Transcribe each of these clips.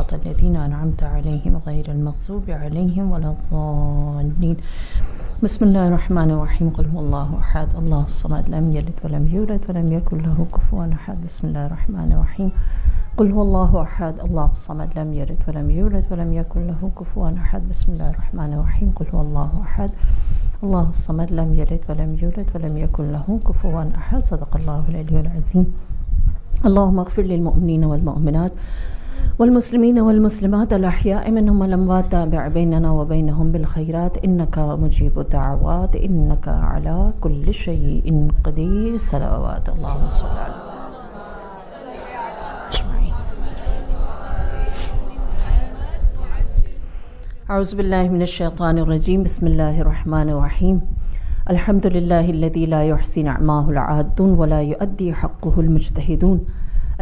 صراط الذين أنعمت عليهم غير المغضوب عليهم ولا الضالين. بسم الله الرحمن الرحيم. قل هو الله أحد الله الصمد لم يلد ولم يولد ولم يكن له كفوا أحد. بسم الله الرحمن الرحيم. قل هو الله أحد الله الصمد لم يلد ولم يولد ولم يكن له كفوا أحد. بسم الله الرحمن الرحيم. قل هو الله أحد الله الصمد لم يلد ولم يولد ولم يكن له كفوا أحد. صدق الله العلي العظيم. اللهم اغفر للمؤمنين والمؤمنات والمسلمين والمسلمات الأحياء منهم والأموات تابع بيننا وبينهم بالخيرات إنك مجيب الدعوات إنك على كل شيء قدير. صلوات اللهم صل على أعوذ بالله من الشيطان الرجيم. بسم الله الرحمن الرحيم. الحمد لله الذي لا يحصي نعماه العادون ولا يؤدي حقه المجتهدون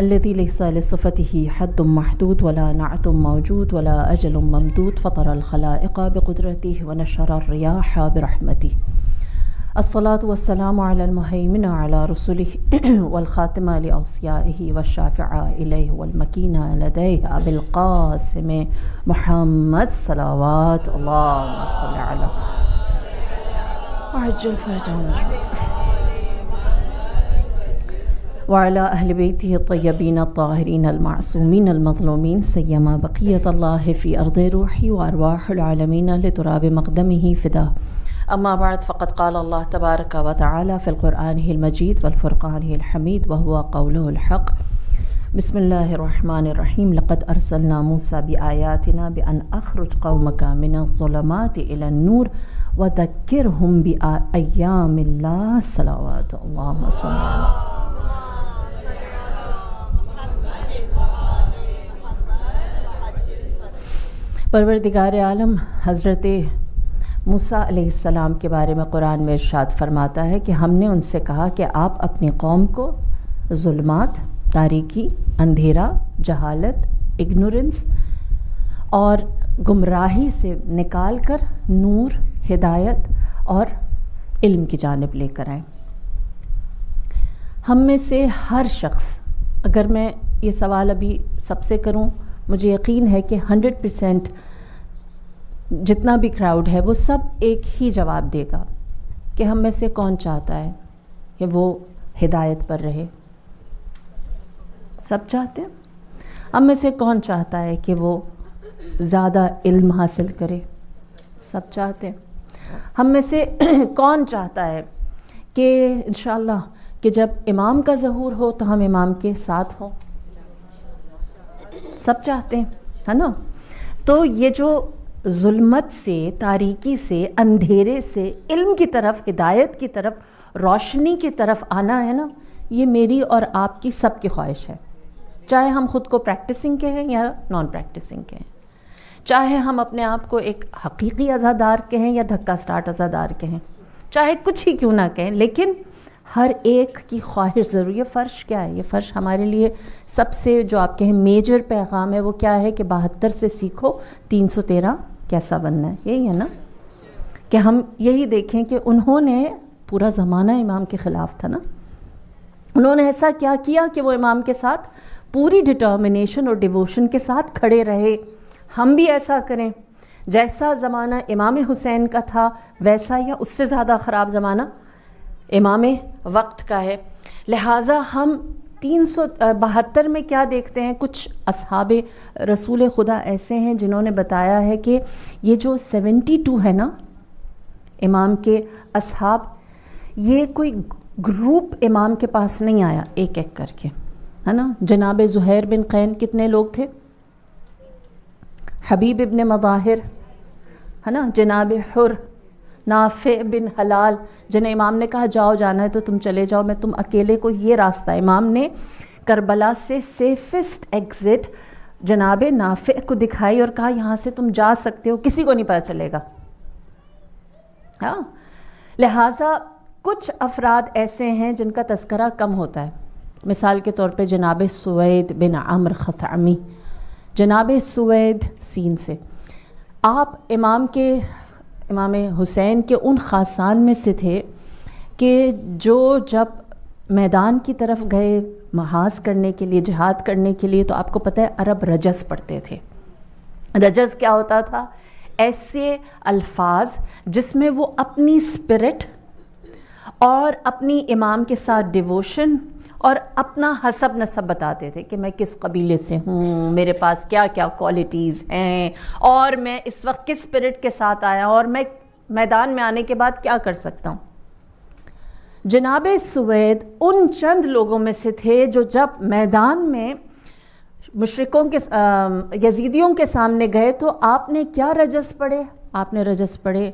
الذي ليس لصفته حد محدود ولا نعت موجود ولا أجل ممدود فطر الخلائق بقدرته ونشر الرياح برحمته. الصلاة والسلام على المهيمن على رسله والخاتم لأوصيائه والشافع إليه والمكين لديه أبي القاسم محمد صلوات اللهم صل على وعجل فرجهم وعلى أهل بيته الطيبين الطاهرين المعصومين المظلومين سيما بقية الله في أرض روحي وأرواح العالمين لتراب مقدمه فداه. أما بعد فقد قال الله تبارك وتعالى في القرآن المجيد والفرقان الحميد وهو قوله الحق. بسم الله الرحمن الرحيم. لقد أرسلنا موسى بآياتنا بأن أخرج قومك من الظلمات إلى النور وذكرهم بأيام الله. صلوات اللهم صل على پروردگار عالم حضرت موسیٰ علیہ السلام کے بارے میں قرآن میں ارشاد فرماتا ہے کہ ہم نے ان سے کہا کہ آپ اپنی قوم کو ظلمات، تاریکی، اندھیرا، جہالت، اگنورنس اور گمراہی سے نکال کر نور، ہدایت اور علم کی جانب لے کر آئیں۔ ہم میں سے ہر شخص، اگر میں یہ سوال ابھی سب سے کروں، مجھے یقین ہے کہ 100% جتنا بھی کراؤڈ ہے وہ سب ایک ہی جواب دے گا کہ ہم میں سے کون چاہتا ہے کہ وہ ہدایت پر رہے؟ سب چاہتے ہیں۔ ہم میں سے کون چاہتا ہے کہ وہ زیادہ علم حاصل کرے؟ سب چاہتے ہیں۔ ہم میں سے کون چاہتا ہے کہ انشاءاللہ کہ جب امام کا ظہور ہو تو ہم امام کے ساتھ ہوں؟ سب چاہتے ہیں، ہے نا؟ تو یہ جو ظلمت سے، تاریکی سے، اندھیرے سے علم کی طرف، ہدایت کی طرف، روشنی کی طرف آنا ہے نا، یہ میری اور آپ کی سب کی خواہش ہے، چاہے ہم خود کو پریکٹسنگ کہیں یا نان پریکٹسنگ کہیں، چاہے ہم اپنے آپ کو ایک حقیقی عزادار کہیں یا دھکا سٹارٹ عزادار کہیں، چاہے کچھ ہی کیوں نہ کہیں، لیکن ہر ایک کی خواہش ضرور۔ یہ فرش کیا ہے؟ یہ فرش ہمارے لیے سب سے جو آپ کہیں میجر پیغام ہے وہ کیا ہے کہ 72 سے سیکھو 313 کیسا بننا ہے۔ یہی ہے نا کہ ہم یہی دیکھیں کہ انہوں نے پورا زمانہ امام کے خلاف تھا نا، انہوں نے ایسا کیا کیا کہ وہ امام کے ساتھ پوری ڈٹرمنیشن اور ڈیووشن کے ساتھ کھڑے رہے۔ ہم بھی ایسا کریں، جیسا زمانہ امام حسین کا تھا ویسا یا اس سے زیادہ خراب زمانہ امام وقت کا ہے، لہٰذا ہم 372 میں کیا دیکھتے ہیں؟ کچھ اصحاب رسول خدا ایسے ہیں جنہوں نے بتایا ہے کہ یہ جو 72 ہے نا امام کے اصحاب، یہ کوئی گروپ امام کے پاس نہیں آیا ایک ایک کر کے، ہے نا؟ جناب زہیر بن قین کتنے لوگ تھے؟ حبیب ابن مظاہر، ہے نا؟ جناب حر، نافع بن حلال، جنہیں امام نے کہا جاؤ جانا ہے تو تم چلے جاؤ، میں تم اکیلے کو یہ راستہ، امام نے کربلا سے سیفسٹ ایگزٹ جناب نافع کو دکھائی اور کہا یہاں سے تم جا سکتے ہو، کسی کو نہیں پتہ چلے گا۔ ہاں، لہٰذا کچھ افراد ایسے ہیں جن کا تذکرہ کم ہوتا ہے، مثال کے طور پہ جناب سوید بن عمرو خثعمی، جناب سوید سین سے۔ آپ امام حسین کے ان خاصان میں سے تھے کہ جو جب میدان کی طرف گئے محاذ کرنے کے لیے، جہاد کرنے کے لیے، تو آپ کو پتہ ہے عرب رجس پڑھتے تھے، رجز کیا ہوتا تھا؟ ایسے الفاظ جس میں وہ اپنی اسپرٹ اور اپنی امام کے ساتھ ڈیووشن اور اپنا حسب نسب بتاتے تھے کہ میں کس قبیلے سے ہوں، میرے پاس کیا کیا کوالٹیز ہیں، اور میں اس وقت کس اسپرٹ کے ساتھ آیا، اور میں میدان میں آنے کے بعد کیا کر سکتا ہوں۔ جناب سوید ان چند لوگوں میں سے تھے جو جب میدان میں مشرکوں کے یزیدیوں کے سامنے گئے تو آپ نے کیا رجز پڑھے؟ آپ نے رجز پڑھے،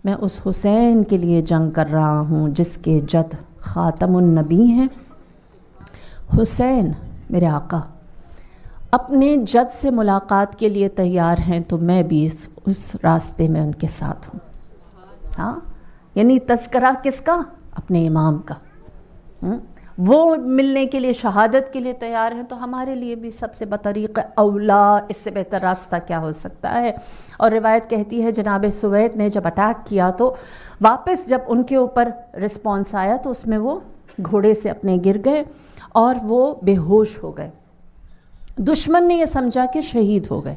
میں اس حسین کے لیے جنگ کر رہا ہوں جس کے جد خاتم النبی ہیں۔ حسین میرے آقا اپنے جد سے ملاقات کے لیے تیار ہیں تو میں بھی اس راستے میں ان کے ساتھ ہوں۔ ہاں، یعنی تذکرہ کس کا؟ اپنے امام کا۔ وہ ملنے کے لیے، شہادت کے لیے تیار ہیں، تو ہمارے لیے بھی سب سے بطریق اولا اس سے بہتر راستہ کیا ہو سکتا ہے؟ اور روایت کہتی ہے جناب سوید نے جب اٹیک کیا تو واپس جب ان کے اوپر رسپانس آیا تو اس میں وہ گھوڑے سے اپنے گر گئے اور وہ بے ہوش ہو گئے۔ دشمن نے یہ سمجھا کہ شہید ہو گئے،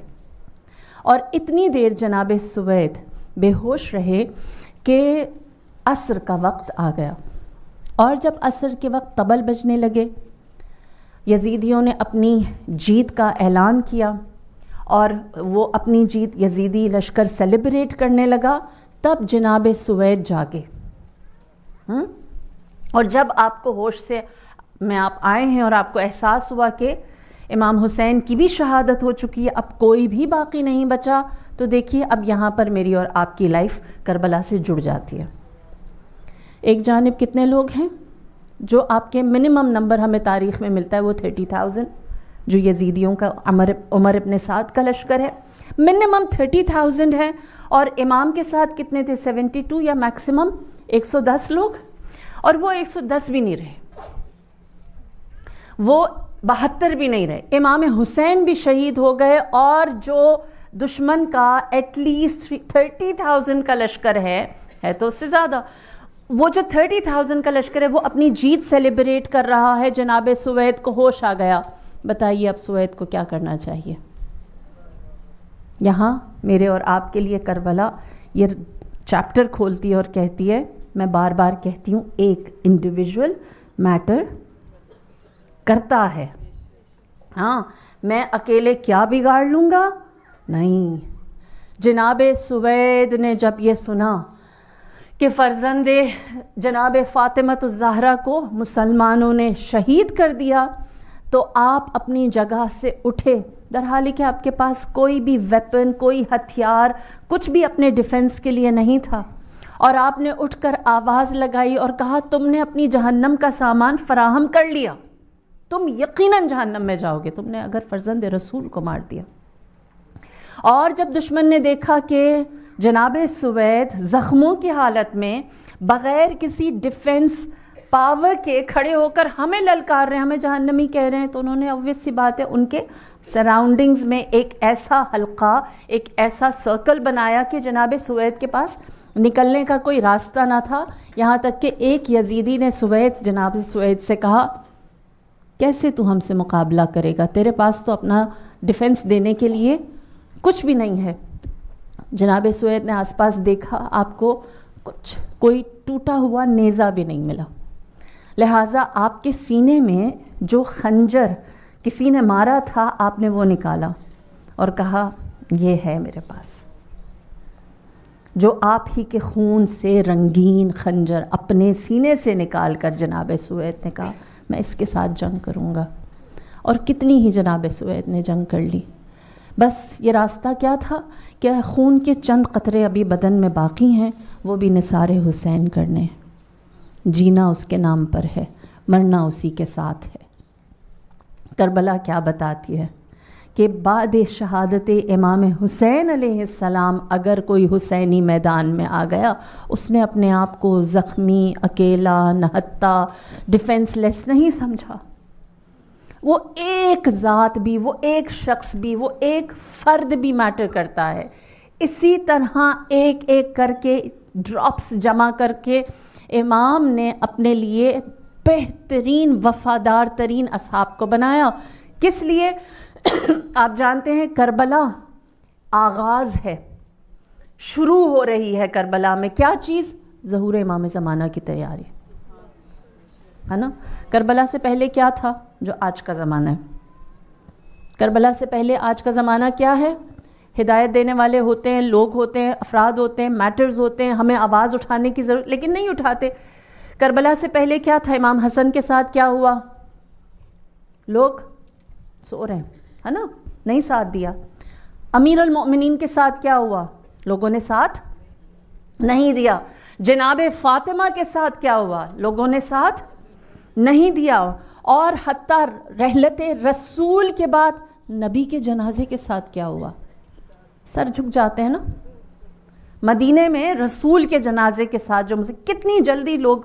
اور اتنی دیر جناب سوید بے ہوش رہے کہ عصر کا وقت آ گیا، اور جب عصر کے وقت طبل بجنے لگے، یزیدیوں نے اپنی جیت کا اعلان کیا اور وہ اپنی جیت یزیدی لشکر سیلیبریٹ کرنے لگا، تب جناب سوید جاگے۔ اور جب آپ کو ہوش سے میں آپ آئے ہیں اور آپ کو احساس ہوا کہ امام حسین کی بھی شہادت ہو چکی ہے، اب کوئی بھی باقی نہیں بچا، تو دیکھیے اب یہاں پر میری اور آپ کی لائف کربلا سے جڑ جاتی ہے۔ ایک جانب کتنے لوگ ہیں جو آپ کے منیمم نمبر ہمیں تاریخ میں ملتا ہے وہ 30,000 جو یزیدیوں کا عمر ابن سعد کا لشکر ہے، منیمم 30,000 ہے، اور امام کے ساتھ کتنے تھے؟ 72 یا میکسیمم 110 لوگ، اور وہ 110 بھی نہیں رہے، وہ 72 بھی نہیں رہے، امام حسین بھی شہید ہو گئے، اور جو دشمن کا ایٹ لیسٹ 30,000 کا لشکر ہے تو اس سے زیادہ، وہ جو 30,000 کا لشکر ہے وہ اپنی جیت سیلیبریٹ کر رہا ہے۔ جناب سوید کو ہوش آ گیا، بتائیے اب سوید کو کیا کرنا چاہیے؟ یہاں میرے اور آپ کے لیے کربلا یہ چیپٹر کھولتی ہے اور کہتی ہے، میں بار بار کہتی ہوں، ایک انڈیویژول میٹر کرتا ہے۔ ہاں، میں اکیلے کیا بگاڑ لوں گا؟ نہیں۔ جناب سوید نے جب یہ سنا کہ فرزند جناب فاطمۃ الزہرا کو مسلمانوں نے شہید کر دیا، تو آپ اپنی جگہ سے اٹھے، در حالی کہ آپ کے پاس کوئی بھی ویپن، کوئی ہتھیار، کچھ بھی اپنے ڈیفنس کے لیے نہیں تھا، اور آپ نے اٹھ کر آواز لگائی اور کہا، تم نے اپنی جہنم کا سامان فراہم کر لیا، تم یقیناً جہنم میں جاؤ گے، تم نے اگر فرزند رسول کو مار دیا۔ اور جب دشمن نے دیکھا کہ جناب سوید زخموں کی حالت میں بغیر کسی ڈیفنس پاور کے کھڑے ہو کر ہمیں للکار رہے ہیں، ہمیں جہنمی کہہ رہے ہیں، تو انہوں نے obvious سی بات ہے ان کے سراؤنڈنگز میں ایک ایسا حلقہ، ایک ایسا سرکل بنایا کہ جناب سوید کے پاس نکلنے کا کوئی راستہ نہ تھا۔ یہاں تک کہ ایک یزیدی نے جناب سوید سے کہا، کیسے تو ہم سے مقابلہ کرے گا؟ تیرے پاس تو اپنا ڈیفنس دینے کے لیے کچھ بھی نہیں ہے۔ جناب سوید نے آس پاس دیکھا، آپ کو کوئی ٹوٹا ہوا نیزہ بھی نہیں ملا، لہٰذا آپ کے سینے میں جو خنجر کسی نے مارا تھا آپ نے وہ نکالا اور کہا، یہ ہے میرے پاس، جو آپ ہی کے خون سے رنگین خنجر اپنے سینے سے نکال کر جناب سوید نے کہا، میں اس کے ساتھ جنگ کروں گا۔ اور کتنی ہی جناب سوید نے جنگ کر لی۔ بس یہ راستہ کیا تھا کہ خون کے چند قطرے ابھی بدن میں باقی ہیں، وہ بھی نثار حسین کرنے ہیں۔ جینا اس کے نام پر ہے، مرنا اسی کے ساتھ ہے۔ کربلا کیا بتاتی ہے کہ بعد شہادت امام حسین علیہ السلام اگر کوئی حسینی میدان میں آ گیا، اس نے اپنے آپ کو زخمی، اکیلا، نہتا، ڈیفنس لیس نہیں سمجھا۔ وہ ایک ذات بھی، وہ ایک شخص بھی، وہ ایک فرد بھی میٹر کرتا ہے۔ اسی طرح ایک ایک کر کے ڈراپس جمع کر کے امام نے اپنے لیے بہترین، وفادار ترین اصحاب کو بنایا۔ کس لیے؟ آپ جانتے ہیں کربلا آغاز ہے، شروع ہو رہی ہے کربلا میں. کیا چیز؟ ظہور امام زمانہ کی تیاری ہے نا. کربلا سے پہلے کیا تھا؟ جو آج کا زمانہ ہے. کربلا سے پہلے آج کا زمانہ کیا ہے؟ ہدایت دینے والے ہوتے ہیں، لوگ ہوتے ہیں، افراد ہوتے ہیں، میٹرز ہوتے ہیں، ہمیں آواز اٹھانے کی ضرورت، لیکن نہیں اٹھاتے. کربلا سے پہلے کیا تھا؟ امام حسن کے ساتھ کیا ہوا؟ لوگ سو رہے ہیں ہے نا، نہیں ساتھ دیا. امیر المؤمنین کے ساتھ کیا ہوا؟ لوگوں نے ساتھ نہیں دیا. جناب فاطمہ کے ساتھ کیا ہوا؟ لوگوں نے ساتھ نہیں دیا. اور حتیٰ رحلت رسول کے بعد نبی کے جنازے کے ساتھ کیا ہوا؟ سر جھک جاتے ہیں نا. مدینے میں رسول کے جنازے کے ساتھ جو مجھے کتنی جلدی لوگ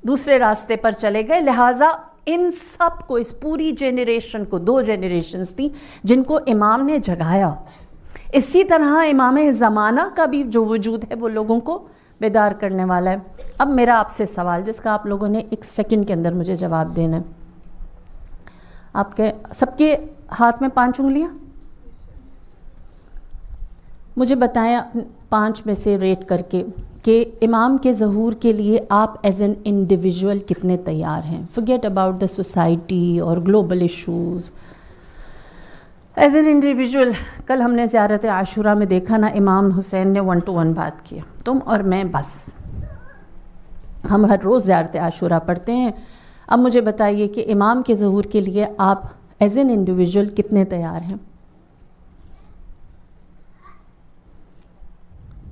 دوسرے راستے پر چلے گئے. لہٰذا ان سب کو، اس پوری جنریشن کو، 2 جنریشنز تھی جن کو امام نے جگایا. اسی طرح امام زمانہ کا بھی جو وجود ہے وہ لوگوں کو بیدار کرنے والا ہے. اب میرا آپ سے سوال، جس کا آپ لوگوں نے 1 سیکنڈ کے اندر مجھے جواب دینا ہے. آپ کے سب کے ہاتھ میں 5 انگلیاں؟ مجھے بتائیں 5 میں سے ریٹ کر کے کہ امام کے ظہور کے لیے آپ ایز این انڈیویژول کتنے تیار ہیں. forget about the society اور global issues. As an individual کل ہم نے زیارت عاشورہ میں دیکھا نا، امام حسین نے 1 to 1 بات کی، تم اور میں بس. ہم ہر روز زیارت عاشورہ پڑھتے ہیں. اب مجھے بتائیے کہ امام کے ظہور کے لیے آپ ایز این انڈیویژول کتنے تیار ہیں؟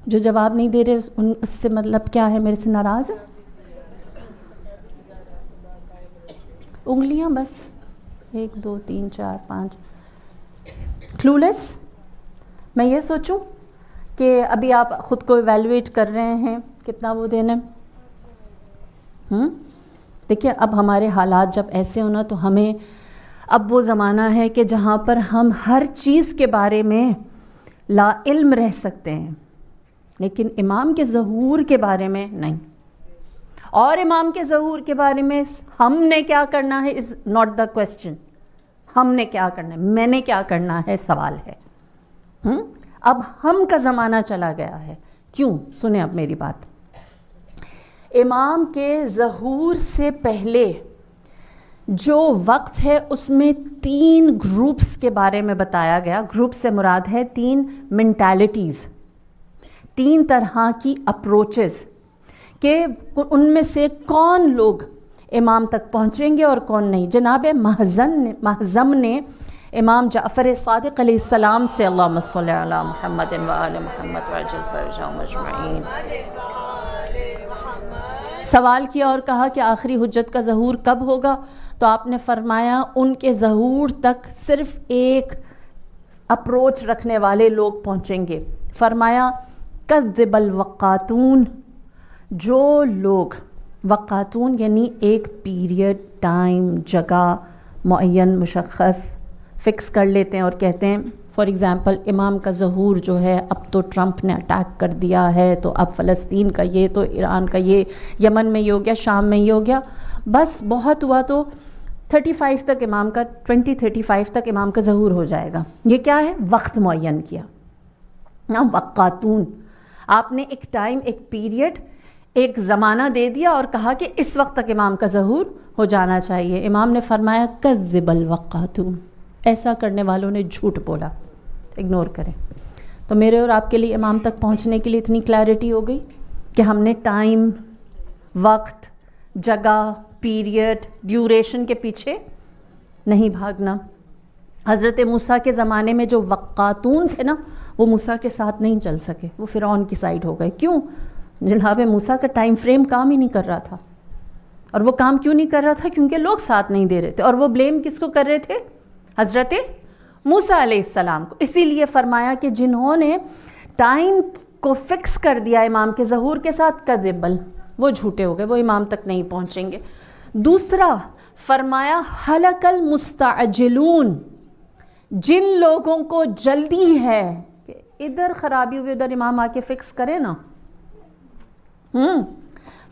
جو جواب نہیں دے رہے اس سے مطلب کیا ہے؟ میرے سے ناراض ہے؟ انگلیاں بس 1 2 3 4 5. کلولیس. میں یہ سوچوں کہ ابھی آپ خود کو ایویلویٹ کر رہے ہیں کتنا وہ دینا. دیکھیے اب ہمارے حالات جب ایسے ہونا تو ہمیں اب وہ زمانہ ہے کہ جہاں پر ہم ہر چیز کے بارے میں لا علم رہ سکتے ہیں، لیکن امام کے ظہور کے بارے میں نہیں. اور امام کے ظہور کے بارے میں ہم نے کیا کرنا ہے از ناٹ دا کویسچن. ہم نے کیا کرنا ہے، میں نے کیا کرنا ہے سوال ہے. اب ہم کا زمانہ چلا گیا ہے. کیوں؟ سنیں اب میری بات. امام کے ظہور سے پہلے جو وقت ہے اس میں 3 گروپس کے بارے میں بتایا گیا. گروپ سے مراد ہے 3 مینٹالٹیز، 3 طرح کی اپروچز، کہ ان میں سے کون لوگ امام تک پہنچیں گے اور کون نہیں. جناب محزم نے امام جعفر صادق علیہ السلام سے اللہم صلی علی محمد و آل محمد وعجل فرجہم اجمعین سوال کیا اور کہا کہ آخری حجت کا ظہور کب ہوگا؟ تو آپ نے فرمایا ان کے ظہور تک صرف ایک اپروچ رکھنے والے لوگ پہنچیں گے. فرمایا کذب الوقاتون، جو لوگ، وقاتون یعنی ایک پیریڈ، ٹائم، جگہ معین مشخص فکس کر لیتے ہیں اور کہتے ہیں فار ایگزامپل امام کا ظہور جو ہے اب تو ٹرمپ نے اٹیک کر دیا ہے تو اب فلسطین کا یہ، تو ایران کا یہ، یمن میں یہ ہو گیا، شام میں یہ ہو گیا، بس بہت ہوا تو 35 تک امام کا 35 تک امام کا ظہور ہو جائے گا. یہ کیا ہے؟ وقت معین کیا نا. وقاتون، آپ نے ایک ٹائم، ایک پیریڈ، ایک زمانہ دے دیا اور کہا کہ اس وقت تک امام کا ظہور ہو جانا چاہیے. امام نے فرمایا کذب الوقاتون، ایسا کرنے والوں نے جھوٹ بولا. اگنور کریں. تو میرے اور آپ کے لیے امام تک پہنچنے کے لیے اتنی کلیئرٹی ہو گئی کہ ہم نے ٹائم، وقت، جگہ، پیریڈ، ڈیوریشن کے پیچھے نہیں بھاگنا. حضرت موسیٰ کے زمانے میں جو وقاتون تھے نا، وہ موسیٰ کے ساتھ نہیں چل سکے، وہ فرعون کی سائیڈ ہو گئے. کیوں؟ جناب موسیٰ کا ٹائم فریم کام ہی نہیں کر رہا تھا. اور وہ کام کیوں نہیں کر رہا تھا؟ کیونکہ لوگ ساتھ نہیں دے رہے تھے. اور وہ بلیم کس کو کر رہے تھے؟ حضرت موسیٰ علیہ السلام کو. اسی لیے فرمایا کہ جنہوں نے ٹائم کو فکس کر دیا امام کے ظہور کے ساتھ، کذبل، وہ جھوٹے ہو گئے، وہ امام تک نہیں پہنچیں گے. دوسرا فرمایا ہلک المستعجلون، جن لوگوں کو جلدی ہے کہ ادھر خرابی ہوئی ادھر امام آ کے فکس کرے نا.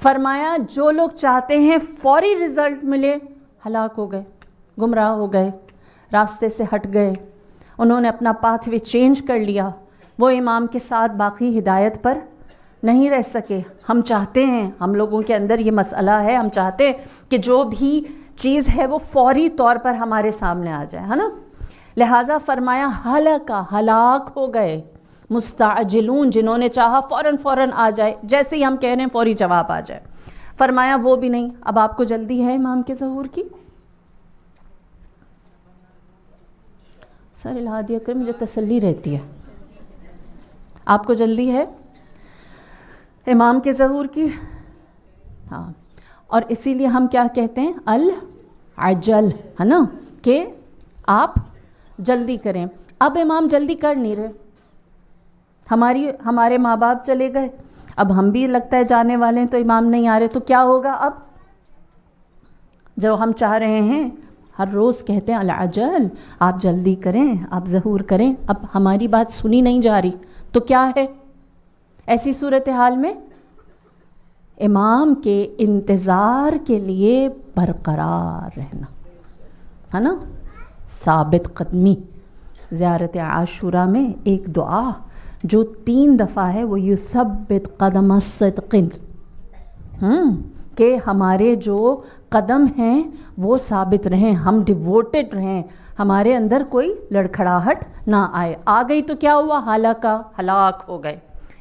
فرمایا جو لوگ چاہتے ہیں فوری رزلٹ ملے، ہلاک ہو گئے، گمراہ ہو گئے، راستے سے ہٹ گئے. انہوں نے اپنا پاتھ وے چینج کر لیا، وہ امام کے ساتھ باقی ہدایت پر نہیں رہ سکے۔ ہم چاہتے ہیں، ہم لوگوں کے اندر یہ مسئلہ ہے، ہم چاہتے ہیں کہ جو بھی چیز ہے وہ فوری طور پر ہمارے سامنے آ جائے، ہے نا؟ لہٰذا فرمایا ہلاک ہو گئے مستعجلون، جنہوں نے چاہا فوراً آ جائے، جیسے ہی ہم کہہ رہے ہیں فوری جواب آ جائے۔ فرمایا وہ بھی نہیں۔ اب آپ کو جلدی ہے امام کے ظہور کی؟ سر الہا دیا کر، مجھے تسلی رہتی ہے۔ آپ کو جلدی ہے امام کے ظہور کی؟ ہاں، اور اسی لیے ہم کیا کہتے ہیں؟ العجل، ہے نا، کہ آپ جلدی کریں۔ اب امام جلدی کر نہیں رہے، ہمارے ماں باپ چلے گئے، اب ہم بھی لگتا ہے جانے والے ہیں، تو امام نہیں آ رہے، تو کیا ہوگا؟ اب جو ہم چاہ رہے ہیں، ہر روز کہتے ہیں العجل، آپ جلدی کریں، آپ ظہور کریں، اب ہماری بات سنی نہیں جا رہی، تو کیا ہے؟ ایسی صورتحال میں امام کے انتظار کے لیے برقرار رہنا، ہے نا، ثابت قدمی۔ زیارت عاشورہ میں ایک دعا جو 3 دفعہ ہے، وہ یثبت قدم الصدق، کہ ہمارے جو قدم ہیں وہ ثابت رہیں، ہم ڈیووٹڈ رہیں، ہمارے اندر کوئی لڑکھڑاہٹ نہ آئے۔ آ گئی تو کیا ہوا؟ ہلاک ہو گئے۔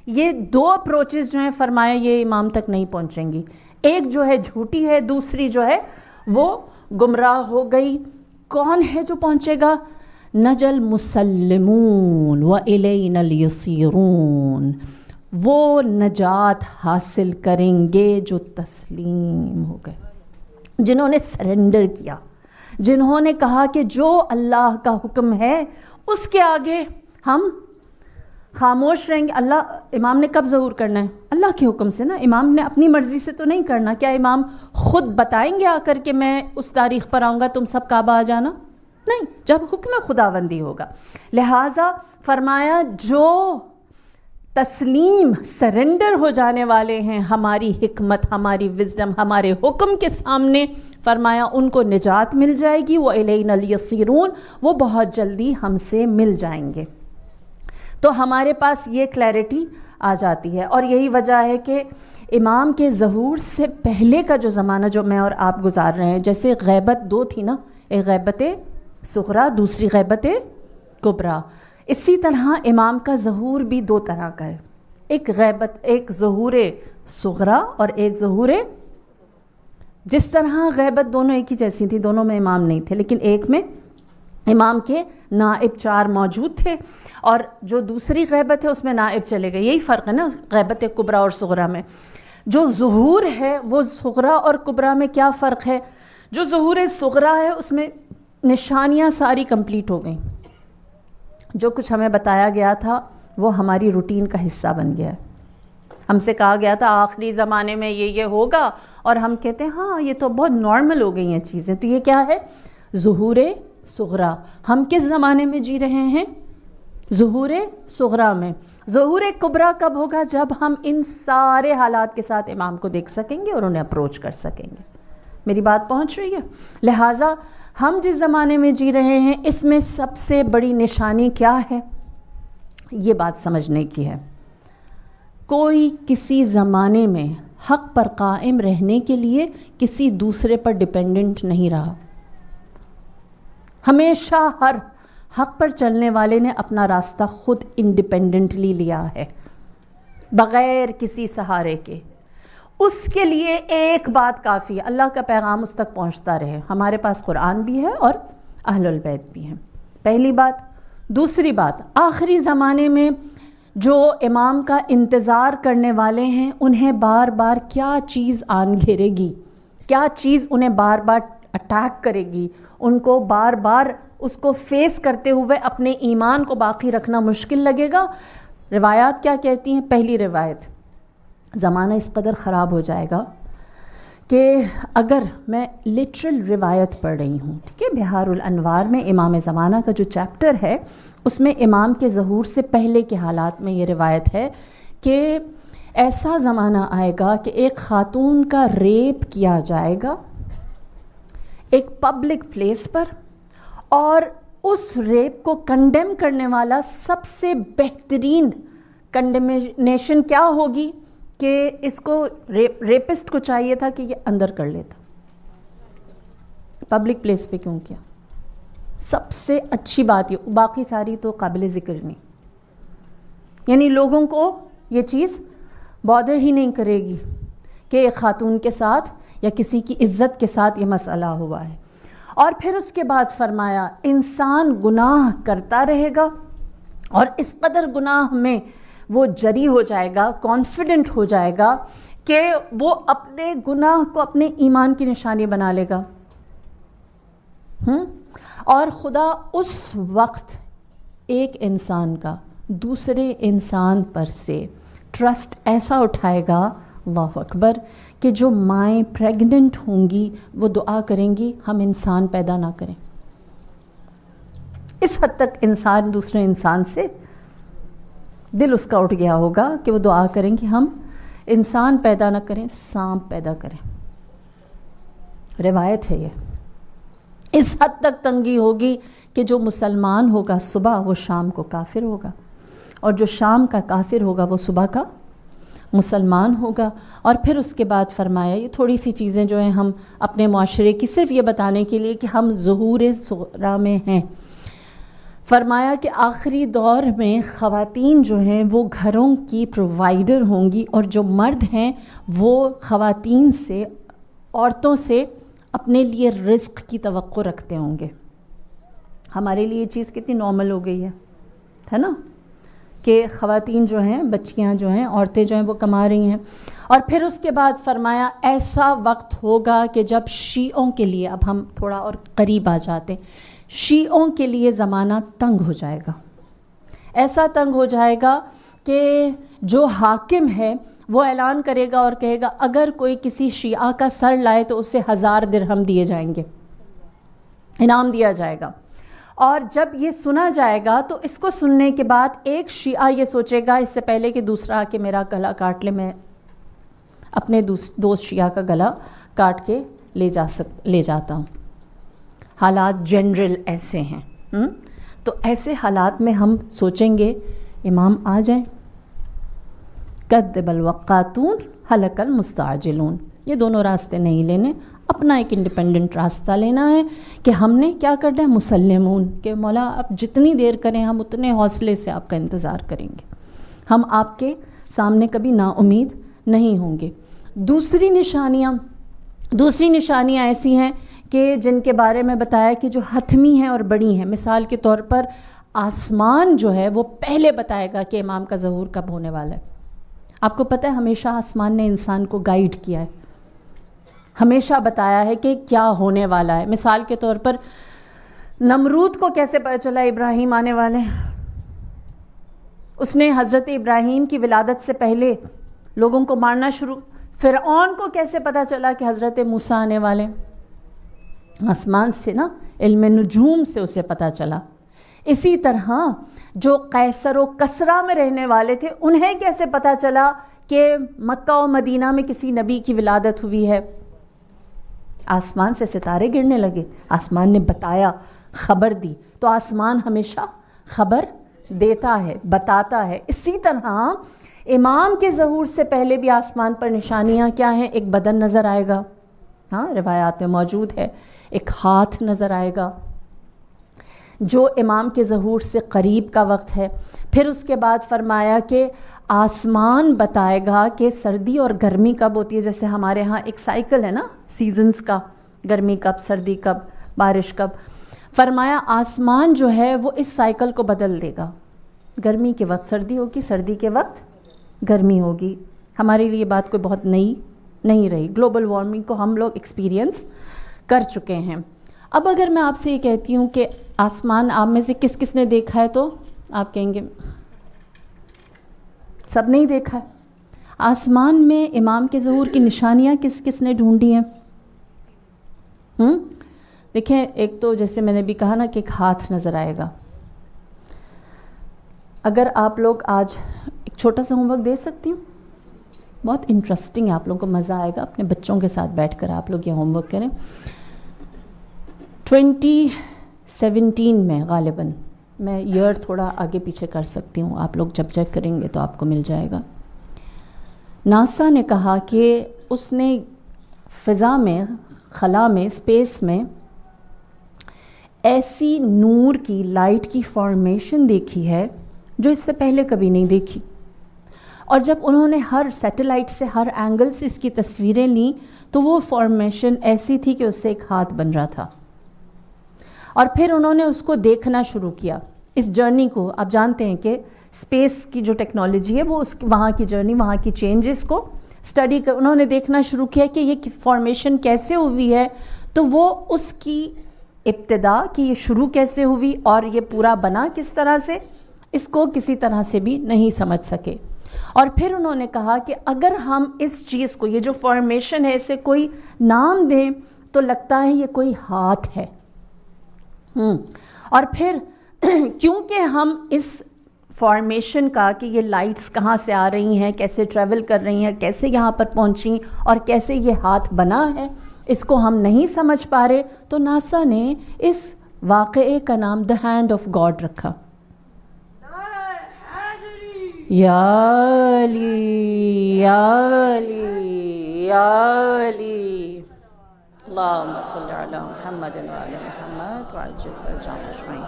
یہ 2 اپروچز جو ہیں فرمایا یہ امام تک نہیں پہنچیں گی، ایک جو ہے جھوٹی ہے، دوسری جو ہے وہ گمراہ ہو گئی۔ کون ہے جو پہنچے گا؟ نجل مسلمون وَإِلَيْنَا الْيَصِيرُونَ، وہ نجات حاصل کریں گے جو تسلیم ہو گئے، جنہوں نے سرنڈر کیا، جنہوں نے کہا کہ جو اللہ کا حکم ہے اس کے آگے ہم خاموش رہیں گے۔ امام نے کب ظہور کرنا ہے؟ اللہ کے حکم سے نا، امام نے اپنی مرضی سے تو نہیں کرنا۔ کیا امام خود بتائیں گے آ کر کہ میں اس تاریخ پر آؤں گا، تم سب کعبہ آ جانا؟ نہیں، جب حکم خداوندی ہوگا۔ لہٰذا فرمایا جو تسلیم سرنڈر ہو جانے والے ہیں ہماری حکمت، ہماری وزڈم، ہمارے حکم کے سامنے، فرمایا ان کو نجات مل جائے گی۔ وَإِلَيْنَا الْيَصِيرُونَ، وہ بہت جلدی ہم سے مل جائیں گے۔ تو ہمارے پاس یہ کلیئرٹی آ جاتی ہے، اور یہی وجہ ہے کہ امام کے ظہور سے پہلے کا جو زمانہ جو میں اور آپ گزار رہے ہیں، جیسے غیبت 2 تھی نا، ایک غیبت صغریٰ، دوسری غیبت کبریٰ، اسی طرح امام کا ظہور بھی 2 طرح کا ہے، ایک ظہور صغریٰ اور ایک ظہور، جس طرح غیبت دونوں ایک ہی جیسی تھی، دونوں میں امام نہیں تھے، لیکن ایک میں امام کے نائب 4 موجود تھے، اور جو دوسری غیبت ہے اس میں نائب چلے گئے۔ یہی فرق ہے نا غیبت کبریٰ اور صغریٰ میں۔ جو ظہور ہے وہ صغریٰ اور کبریٰ میں کیا فرق ہے؟ جو ظہور صغریٰ ہے اس میں نشانیاں ساری کمپلیٹ ہو گئیں، جو کچھ ہمیں بتایا گیا تھا وہ ہماری روٹین کا حصہ بن گیا ہے۔ ہم سے کہا گیا تھا آخری زمانے میں یہ ہوگا، اور ہم کہتے ہیں ہاں یہ تو بہت نارمل ہو گئی ہیں چیزیں۔ تو یہ کیا ہے؟ ظہور صغریٰ۔ ہم کس زمانے میں جی رہے ہیں؟ ظہور صغریٰ میں۔ ظہور کبریٰ کب ہوگا؟ جب ہم ان سارے حالات کے ساتھ امام کو دیکھ سکیں گے اور انہیں اپروچ کر سکیں گے۔ میری بات پہنچ رہی ہے؟ لہٰذا ہم جس زمانے میں جی رہے ہیں اس میں سب سے بڑی نشانی کیا ہے؟ یہ بات سمجھنے کی ہے، کوئی کسی زمانے میں حق پر قائم رہنے کے لیے کسی دوسرے پر ڈیپینڈنٹ نہیں رہا۔ ہمیشہ ہر حق پر چلنے والے نے اپنا راستہ خود انڈیپینڈنٹلی لیا ہے، بغیر کسی سہارے کے۔ اس کے لیے ایک بات کافی ہے، اللہ کا پیغام اس تک پہنچتا رہے۔ ہمارے پاس قرآن بھی ہے اور اہل البیت بھی ہیں، پہلی بات۔ دوسری بات، آخری زمانے میں جو امام کا انتظار کرنے والے ہیں انہیں بار بار کیا چیز آن گھیرے گی، کیا چیز انہیں بار بار اٹیک کرے گی، ان کو بار بار اس کو فیس کرتے ہوئے اپنے ایمان کو باقی رکھنا مشکل لگے گا۔ روایات کیا کہتی ہیں؟ پہلی روایت، زمانہ اس قدر خراب ہو جائے گا کہ اگر میں لٹرل روایت پڑھ رہی ہوں، ٹھیک ہے، بہار الانوار میں امام زمانہ کا جو چیپٹر ہے اس میں امام کے ظہور سے پہلے کے حالات میں یہ روایت ہے کہ ایسا زمانہ آئے گا کہ ایک خاتون کا ریپ کیا جائے گا ایک پبلک پلیس پر، اور اس ریپ کو کنڈیم کرنے والا سب سے بہترین کنڈیمنیشن کیا ہوگی کہ اس کو ریپسٹ کو چاہیے تھا کہ یہ اندر کر لیتا، پبلک پلیس پہ کیوں کیا؟ سب سے اچھی بات یہ، باقی ساری تو قابل ذکر نہیں، یعنی لوگوں کو یہ چیز بادر ہی نہیں کرے گی کہ ایک خاتون کے ساتھ یا کسی کی عزت کے ساتھ یہ مسئلہ ہوا ہے۔ اور پھر اس کے بعد فرمایا انسان گناہ کرتا رہے گا اور اس قدر گناہ میں وہ جری ہو جائے گا، کانفیڈنٹ ہو جائے گا کہ وہ اپنے گناہ کو اپنے ایمان کی نشانی بنا لے گا، اور خدا اس وقت ایک انسان کا دوسرے انسان پر سے ٹرسٹ ایسا اٹھائے گا، اللہ اکبر، کہ جو مائیں پریگننٹ ہوں گی وہ دعا کریں گی ہم انسان پیدا نہ کریں۔ اس حد تک انسان دوسرے انسان سے دل اس کا اٹھ گیا ہوگا کہ وہ دعا کریں کہ ہم انسان پیدا نہ کریں، سانپ پیدا کریں۔ روایت ہے یہ۔ اس حد تک تنگی ہوگی کہ جو مسلمان ہوگا صبح وہ شام کو کافر ہوگا، اور جو شام کا کافر ہوگا وہ صبح کا مسلمان ہوگا۔ اور پھر اس کے بعد فرمایا، یہ تھوڑی سی چیزیں جو ہیں ہم اپنے معاشرے کی صرف یہ بتانے کے لیے کہ ہم ظہور صغریٰ میں ہیں، فرمایا کہ آخری دور میں خواتین جو ہیں وہ گھروں کی پرووائڈر ہوں گی، اور جو مرد ہیں وہ خواتین سے، عورتوں سے اپنے لیے رزق کی توقع رکھتے ہوں گے۔ ہمارے لیے یہ چیز کتنی نارمل ہو گئی ہے نا، کہ خواتین جو ہیں، بچیاں جو ہیں، عورتیں جو ہیں وہ کما رہی ہیں۔ اور پھر اس کے بعد فرمایا ایسا وقت ہوگا کہ جب شیعوں کے لیے، اب ہم تھوڑا اور قریب آ جاتے ہیں، شیعوں کے لیے زمانہ تنگ ہو جائے گا، ایسا تنگ ہو جائے گا کہ جو حاکم ہے وہ اعلان کرے گا اور کہے گا اگر کوئی کسی شیعہ کا سر لائے تو اسے 1000 درہم دیے جائیں گے، انعام دیا جائے گا۔ اور جب یہ سنا جائے گا تو اس کو سننے کے بعد ایک شیعہ یہ سوچے گا اس سے پہلے کہ دوسرا کہ میرا گلا کاٹ لے، میں اپنے دوست شیعہ کا گلا کاٹ کے لے جاتا ہوں۔ حالات جنرل ایسے ہیں، تو ایسے حالات میں ہم سوچیں گے امام آ جائیں، کذب الوقاتون ہلک المستعجلون، یہ دونوں راستے نہیں لینے، اپنا ایک انڈیپینڈنٹ راستہ لینا ہے کہ ہم نے کیا کرنا ہے، مسلمون، کہ مولا آپ جتنی دیر کریں ہم اتنے حوصلے سے آپ کا انتظار کریں گے، ہم آپ کے سامنے کبھی نا امید نہیں ہوں گے۔ دوسری نشانیاں ایسی ہیں کہ جن کے بارے میں بتایا کہ جو حتمی ہیں اور بڑی ہیں، مثال کے طور پر آسمان جو ہے وہ پہلے بتائے گا کہ امام کا ظہور کب ہونے والا ہے۔ آپ کو پتہ ہے ہمیشہ آسمان نے انسان کو گائیڈ کیا ہے، ہمیشہ بتایا ہے کہ کیا ہونے والا ہے۔ مثال کے طور پر نمرود کو کیسے پتہ چلا ابراہیم آنے والے ہیں؟ اس نے حضرت ابراہیم کی ولادت سے پہلے لوگوں کو مارنا شروع۔ فرعون کو کیسے پتہ چلا کہ حضرت موسیٰ آنے والے ہیں؟ آسمان سے نا، علم نجوم سے اسے پتہ چلا۔ اسی طرح جو قیصر و کسریٰ میں رہنے والے تھے انہیں کیسے پتہ چلا کہ مکہ و مدینہ میں کسی نبی کی ولادت ہوئی ہے؟ آسمان سے ستارے گرنے لگے، آسمان نے بتایا، خبر دی۔ تو آسمان ہمیشہ خبر دیتا ہے، بتاتا ہے۔ اسی طرح امام کے ظہور سے پہلے بھی آسمان پر نشانیاں کیا ہیں؟ ایک بدن نظر آئے گا، ہاں روایات میں موجود ہے، ایک ہاتھ نظر آئے گا جو امام کے ظہور سے قریب کا وقت ہے۔ پھر اس کے بعد فرمایا کہ آسمان بتائے گا کہ سردی اور گرمی کب ہوتی ہے، جیسے ہمارے ہاں ایک سائیکل ہے نا سیزنز کا، گرمی کب، سردی کب، بارش کب۔ فرمایا آسمان جو ہے وہ اس سائیکل کو بدل دے گا، گرمی کے وقت سردی ہوگی، سردی کے وقت گرمی ہوگی۔ ہمارے لیے بات کوئی بہت نئی نہیں رہی، گلوبل وارمنگ کو ہم لوگ ایکسپیرینس کر چکے ہیں۔ اب اگر میں آپ سے یہ کہتی ہوں کہ آسمان آپ میں سے کس کس نے دیکھا ہے، تو آپ کہیں گے سب نہیں دیکھا ہے۔ آسمان میں امام کے ظہور کی نشانیاں کس کس نے ڈھونڈی ہیں؟ دیکھیں، ایک تو جیسے میں نے بھی کہا نا کہ ایک ہاتھ نظر آئے گا۔ اگر آپ لوگ آج ایک چھوٹا سا ہوم ورک دے سکتی ہوں، بہت انٹرسٹنگ ہے، آپ لوگوں کو مزہ آئے گا، اپنے بچوں کے ساتھ بیٹھ کر آپ لوگ یہ ہوم ورک کریں۔ 17 میں غالباً، میں ایئر تھوڑا آگے پیچھے کر سکتی ہوں، آپ لوگ جب چیک کریں گے تو آپ کو مل جائے گا. ناسا نے کہا کہ اس نے فضا میں، خلا میں، اسپیس میں ایسی نور کی، لائٹ کی فارمیشن دیکھی ہے جو اس سے پہلے کبھی نہیں دیکھی. اور جب انہوں نے ہر سیٹلائٹ سے، ہر اینگل سے اس کی تصویریں لیں تو وہ فارمیشن ایسی تھی کہ اس سے ایک ہاتھ بن رہا تھا. اور پھر انہوں نے اس کو دیکھنا شروع کیا، اس جرنی کو. آپ جانتے ہیں کہ اسپیس کی جو ٹیکنالوجی ہے وہ وہاں کی جرنی، وہاں کی چینجز کو اسٹڈی کر انہوں نے دیکھنا شروع کیا کہ یہ فارمیشن کیسے ہوئی ہے. تو وہ اس کی ابتدا کہ یہ شروع کیسے ہوئی اور یہ پورا بنا کس طرح سے، اس کو کسی طرح سے بھی نہیں سمجھ سکے. اور پھر انہوں نے کہا کہ اگر ہم اس چیز کو، یہ جو فارمیشن ہے، اسے کوئی نام دیں تو لگتا ہے یہ کوئی ہاتھ ہے. اور پھر کیونکہ ہم اس فارمیشن کا کہ یہ لائٹس کہاں سے آ رہی ہیں، کیسے ٹریول کر رہی ہیں، کیسے یہاں پر پہنچیں اور کیسے یہ ہاتھ بنا ہے، اس کو ہم نہیں سمجھ پا رہے، تو ناسا نے اس واقعے کا نام دا ہینڈ آف گاڈ رکھا. یا علی یا علی یا علی اللہم صلی علی محمد و علی محمد وعجل فرجهم اجمعین.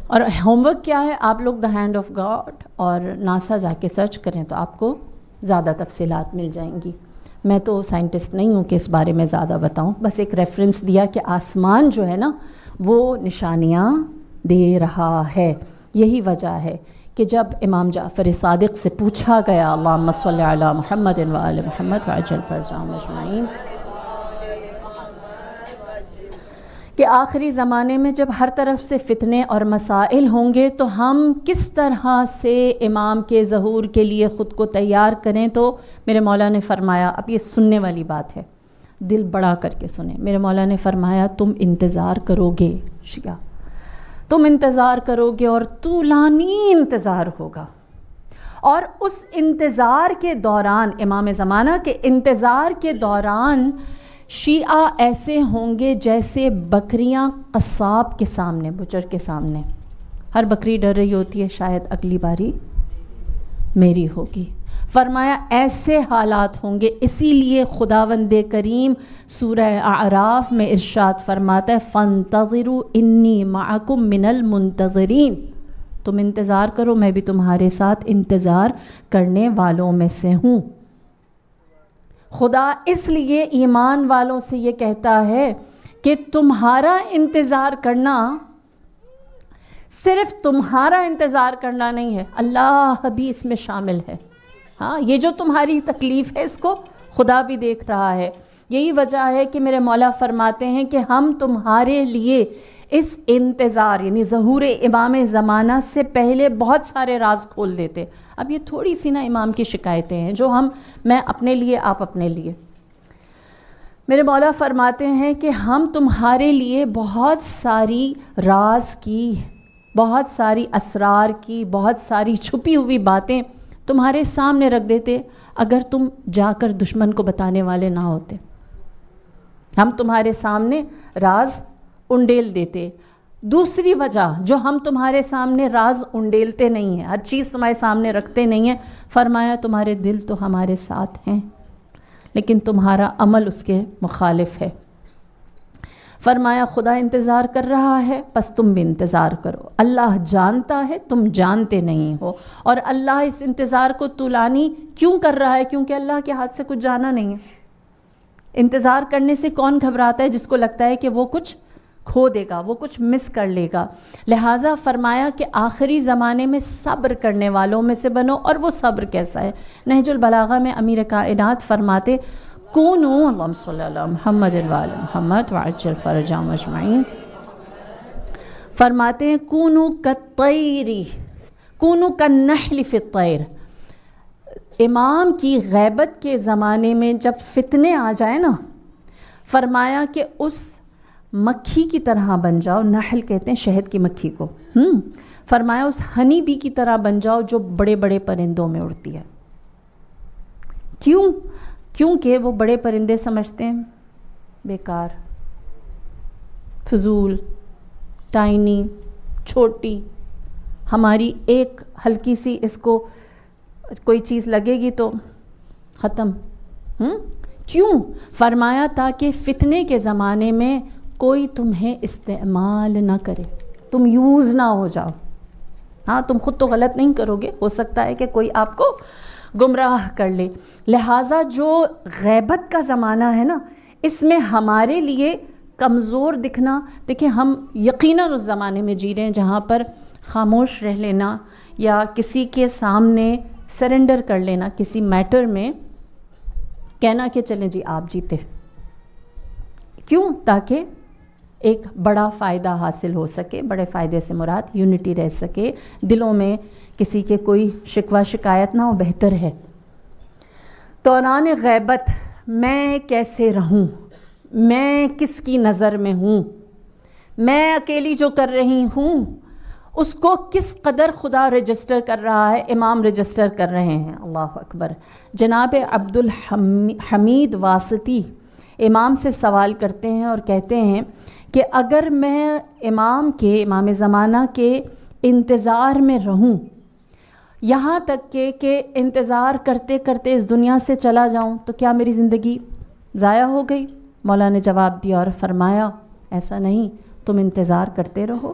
اور ہوم ورک کیا ہے؟ آپ لوگ دا ہینڈ آف گاڈ اور ناسا جا کے سرچ کریں تو آپ کو زیادہ تفصیلات مل جائیں گی. میں تو سائنٹسٹ نہیں ہوں کہ اس بارے میں زیادہ بتاؤں، بس ایک ریفرنس دیا کہ آسمان جو ہے نا وہ نشانیاں دے رہا ہے. یہی وجہ ہے کہ جب امام جعفر صادق سے پوچھا گیا اللہم صلی علی محمد و علی محمد وعجل فرجهم اجمعین، کہ آخری زمانے میں جب ہر طرف سے فتنے اور مسائل ہوں گے تو ہم کس طرح سے امام کے ظہور کے لیے خود کو تیار کریں. تو میرے مولا نے فرمایا، اب یہ سننے والی بات ہے، دل بڑا کر کے سنیں. میرے مولا نے فرمایا تم انتظار کرو گے شیعہ، تم انتظار کرو گے اور طولانی انتظار ہوگا. اور اس انتظار کے دوران، امام زمانہ کے انتظار کے دوران، شیعہ ایسے ہوں گے جیسے بکریاں قصاب کے سامنے، بچر کے سامنے. ہر بکری ڈر رہی ہوتی ہے شاید اگلی باری میری ہوگی. فرمایا ایسے حالات ہوں گے. اسی لیے خداوند کریم سورہ اعراف میں ارشاد فرماتا ہے فانتظروا انی معکم من المنتظرین، تم انتظار کرو میں بھی تمہارے ساتھ انتظار کرنے والوں میں سے ہوں. خدا اس لیے ایمان والوں سے یہ کہتا ہے کہ تمہارا انتظار کرنا صرف تمہارا انتظار کرنا نہیں ہے، اللہ بھی اس میں شامل ہے. ہاں، یہ جو تمہاری تکلیف ہے اس کو خدا بھی دیکھ رہا ہے. یہی وجہ ہے کہ میرے مولا فرماتے ہیں کہ ہم تمہارے لیے اس انتظار یعنی ظہور امام زمانہ سے پہلے بہت سارے راز کھول دیتے. اب یہ تھوڑی سی نا امام کی شکایتیں ہیں جو میں اپنے لیے، آپ اپنے لیے. میرے مولا فرماتے ہیں کہ ہم تمہارے لیے بہت ساری راز کی، بہت ساری اسرار کی، بہت ساری چھپی ہوئی باتیں تمہارے سامنے رکھ دیتے اگر تم جا کر دشمن کو بتانے والے نہ ہوتے. ہم تمہارے سامنے راز انڈیل دیتے. دوسری وجہ جو ہم تمہارے سامنے راز انڈیلتے نہیں ہیں، ہر چیز تمہارے سامنے رکھتے نہیں ہیں، فرمایا تمہارے دل تو ہمارے ساتھ ہیں لیکن تمہارا عمل اس کے مخالف ہے. فرمایا خدا انتظار کر رہا ہے بس تم بھی انتظار کرو. اللہ جانتا ہے تم جانتے نہیں ہو. اور اللہ اس انتظار کو طولانی کیوں کر رہا ہے؟ کیونکہ اللہ کے ہاتھ سے کچھ جانا نہیں ہے. انتظار کرنے سے کون گھبراتا ہے؟ جس کو لگتا ہے کہ وہ کچھ کھو دے گا، وہ کچھ مس کر لے گا. لہٰذا فرمایا کہ آخری زمانے میں صبر کرنے والوں میں سے بنو. اور وہ صبر کیسا ہے؟ نہج البلاغہ میں امیر کائنات فرماتے کونوا اللہم صلی علی محمد وعلی محمد وعجل فرجهم اجمعین، فرماتے ہیں کونوا کالطیر کونوا کالنحل فی الطیر. امام کی غیبت کے زمانے میں جب فتنے آ جائیں نا، فرمایا کہ اس مکھی کی طرح بن جاؤ. نحل کہتے ہیں شہد کی مکھی کو. فرمایا اس ہنی بی کی طرح بن جاؤ جو بڑے بڑے پرندوں میں اڑتی ہے. کیوں؟ کیونکہ وہ بڑے پرندے سمجھتے ہیں بیکار، فضول، ٹائنی، چھوٹی، ہماری ایک ہلکی سی اس کو کوئی چیز لگے گی تو ختم. کیوں؟ فرمایا تاکہ فتنے کے زمانے میں کوئی تمہیں استعمال نہ کرے، تم یوز نہ ہو جاؤ. ہاں تم خود تو غلط نہیں کرو گے، ہو سکتا ہے کہ کوئی آپ کو گمراہ کر لے. لہٰذا جو غیبت کا زمانہ ہے نا، اس میں ہمارے لیے کمزور دکھنا، دیکھیں ہم یقیناً اس زمانے میں جی رہے ہیں جہاں پر خاموش رہ لینا یا کسی کے سامنے سرنڈر کر لینا، کسی میٹر میں کہنا کہ چلیں جی آپ جیتے. کیوں؟ تاکہ ایک بڑا فائدہ حاصل ہو سکے. بڑے فائدے سے مراد یونٹی رہ سکے، دلوں میں کسی کے کوئی شکوہ شکایت نہ ہو، بہتر ہے. دوران غیبت میں کیسے رہوں، میں کس کی نظر میں ہوں، میں اکیلی جو کر رہی ہوں اس کو کس قدر خدا رجسٹر کر رہا ہے، امام رجسٹر کر رہے ہیں. اللہ اکبر. جناب عبدالحمید واسطی امام سے سوال کرتے ہیں اور کہتے ہیں کہ اگر میں امام زمانہ کے انتظار میں رہوں، یہاں تک کہ انتظار کرتے کرتے اس دنیا سے چلا جاؤں، تو کیا میری زندگی ضائع ہو گئی؟ مولا نے جواب دیا اور فرمایا ایسا نہیں، تم انتظار کرتے رہو،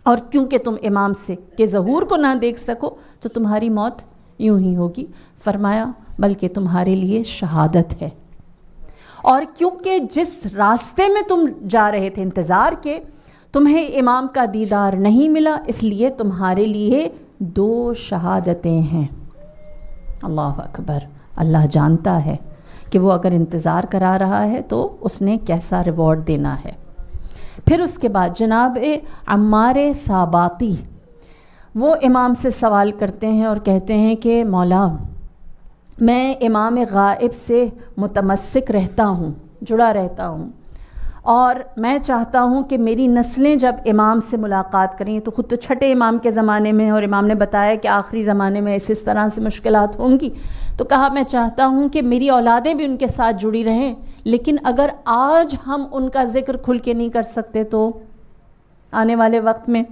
اور کیونکہ تم امام سے کہ ظہور کو نہ دیکھ سکو تو تمہاری موت یوں ہی ہوگی. فرمایا بلکہ تمہارے لیے شہادت ہے، اور کیونکہ جس راستے میں تم جا رہے تھے انتظار کے، تمہیں امام کا دیدار نہیں ملا، اس لیے تمہارے لیے 2 شہادتیں ہیں. اللہ اکبر. اللہ جانتا ہے کہ وہ اگر انتظار کرا رہا ہے تو اس نے کیسا ریوارڈ دینا ہے. پھر اس کے بعد جناب عمار ساباتی وہ امام سے سوال کرتے ہیں اور کہتے ہیں کہ مولا میں امام غائب سے متمسک رہتا ہوں، جڑا رہتا ہوں، اور میں چاہتا ہوں کہ میری نسلیں جب امام سے ملاقات کریں، تو خود تو چھٹے امام کے زمانے میں، اور امام نے بتایا کہ آخری زمانے میں اس طرح سے مشکلات ہوں گی، تو کہا میں چاہتا ہوں کہ میری اولادیں بھی ان کے ساتھ جڑی رہیں، لیکن اگر آج ہم ان کا ذکر کھل کے نہیں کر سکتے تو آنے والے وقت میں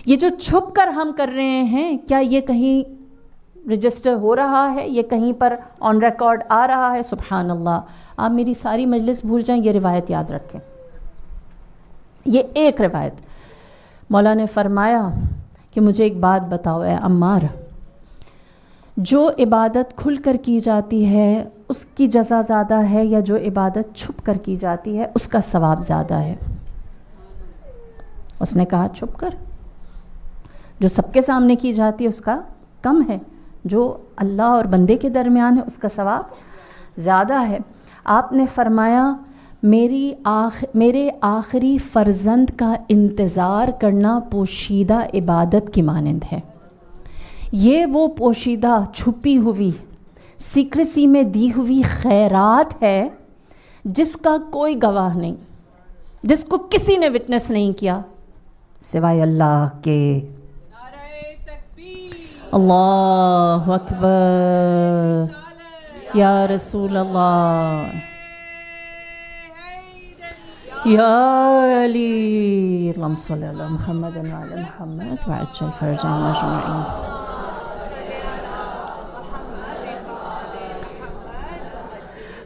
یہ جو چھپ کر ہم کر رہے ہیں، کیا یہ کہیں رجسٹر ہو رہا ہے، یہ کہیں پر آن ریکارڈ آ رہا ہے؟ سبحان اللہ. آپ میری ساری مجلس بھول جائیں، یہ روایت یاد رکھیں، یہ ایک روایت. مولا نے فرمایا کہ مجھے ایک بات بتاؤ اے عمار، جو عبادت کھل کر کی جاتی ہے اس کی جزا زیادہ ہے یا جو عبادت چھپ کر کی جاتی ہے اس کا ثواب زیادہ ہے؟ اس نے کہا چھپ کر. جو سب کے سامنے کی جاتی ہے اس کا کم ہے، جو اللہ اور بندے کے درمیان ہے اس کا ثواب زیادہ ہے. آپ نے فرمایا میرے آخری فرزند کا انتظار کرنا پوشیدہ عبادت کی مانند ہے. یہ وہ پوشیدہ، چھپی ہوئی، سیکریسی میں دی ہوئی خیرات ہے جس کا کوئی گواہ نہیں، جس کو کسی نے وٹنس نہیں کیا سوائے اللہ کے. اللہ اکبر. یا رسول اللہ، یا علی، اللہم صلی علی محمد و علی محمد وعجل فرجهم اجمعین.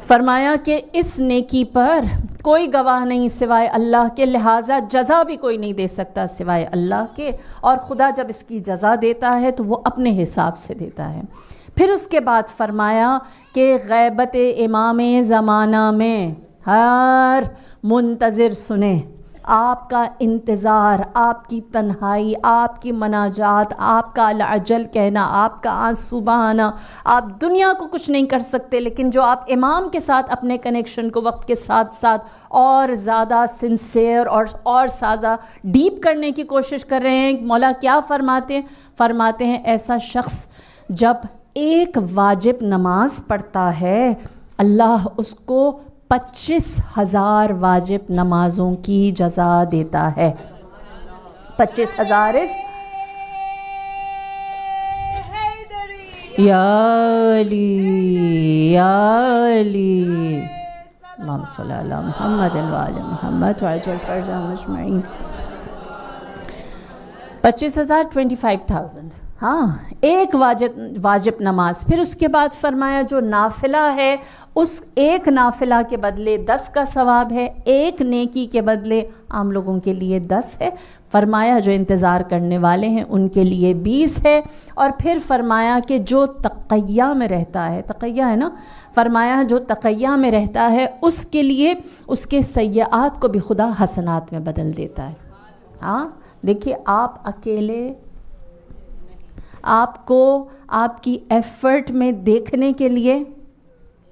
فرمایا کہ اس نیکی پر کوئی گواہ نہیں سوائے اللہ کے، لہٰذا جزا بھی کوئی نہیں دے سکتا سوائے اللہ کے، اور خدا جب اس کی جزا دیتا ہے تو وہ اپنے حساب سے دیتا ہے. پھر اس کے بعد فرمایا کہ غیبت امام زمانہ میں ہر منتظر سنیں، آپ کا انتظار، آپ کی تنہائی، آپ کی مناجات، آپ کا العجل کہنا، آپ کا آنسو بہانا، آپ دنیا کو کچھ نہیں کر سکتے، لیکن جو آپ امام کے ساتھ اپنے کنیکشن کو وقت کے ساتھ ساتھ اور زیادہ سنسیئر اور زیادہ ڈیپ کرنے کی کوشش کر رہے ہیں. مولا کیا فرماتے ہیں ایسا شخص جب ایک واجب نماز پڑھتا ہے، اللہ اس کو 25,000 واجب نمازوں کی جزا دیتا ہے. 25,000 یا علی، یا علی، اللہم صلی علی محمد و آل محمد وعجل فرجہم اجمعین. 25,000 25,000. ہاں، ایک واجب نماز. پھر اس کے بعد فرمایا جو نافلہ ہے اس ایک نافلہ کے بدلے 10 کا ثواب ہے، ایک نیکی کے بدلے عام لوگوں کے لیے 10 ہے. فرمایا جو انتظار کرنے والے ہیں ان کے لیے 20 ہے. اور پھر فرمایا کہ جو تقیہ میں رہتا ہے، تقیہ ہے نا، فرمایا جو تقیہ میں رہتا ہے اس کے لیے اس کے سیئات کو بھی خدا حسنات میں بدل دیتا ہے. ہاں دیکھیے، آپ اکیلے آپ کو آپ کی ایفرٹ میں دیکھنے کے لیے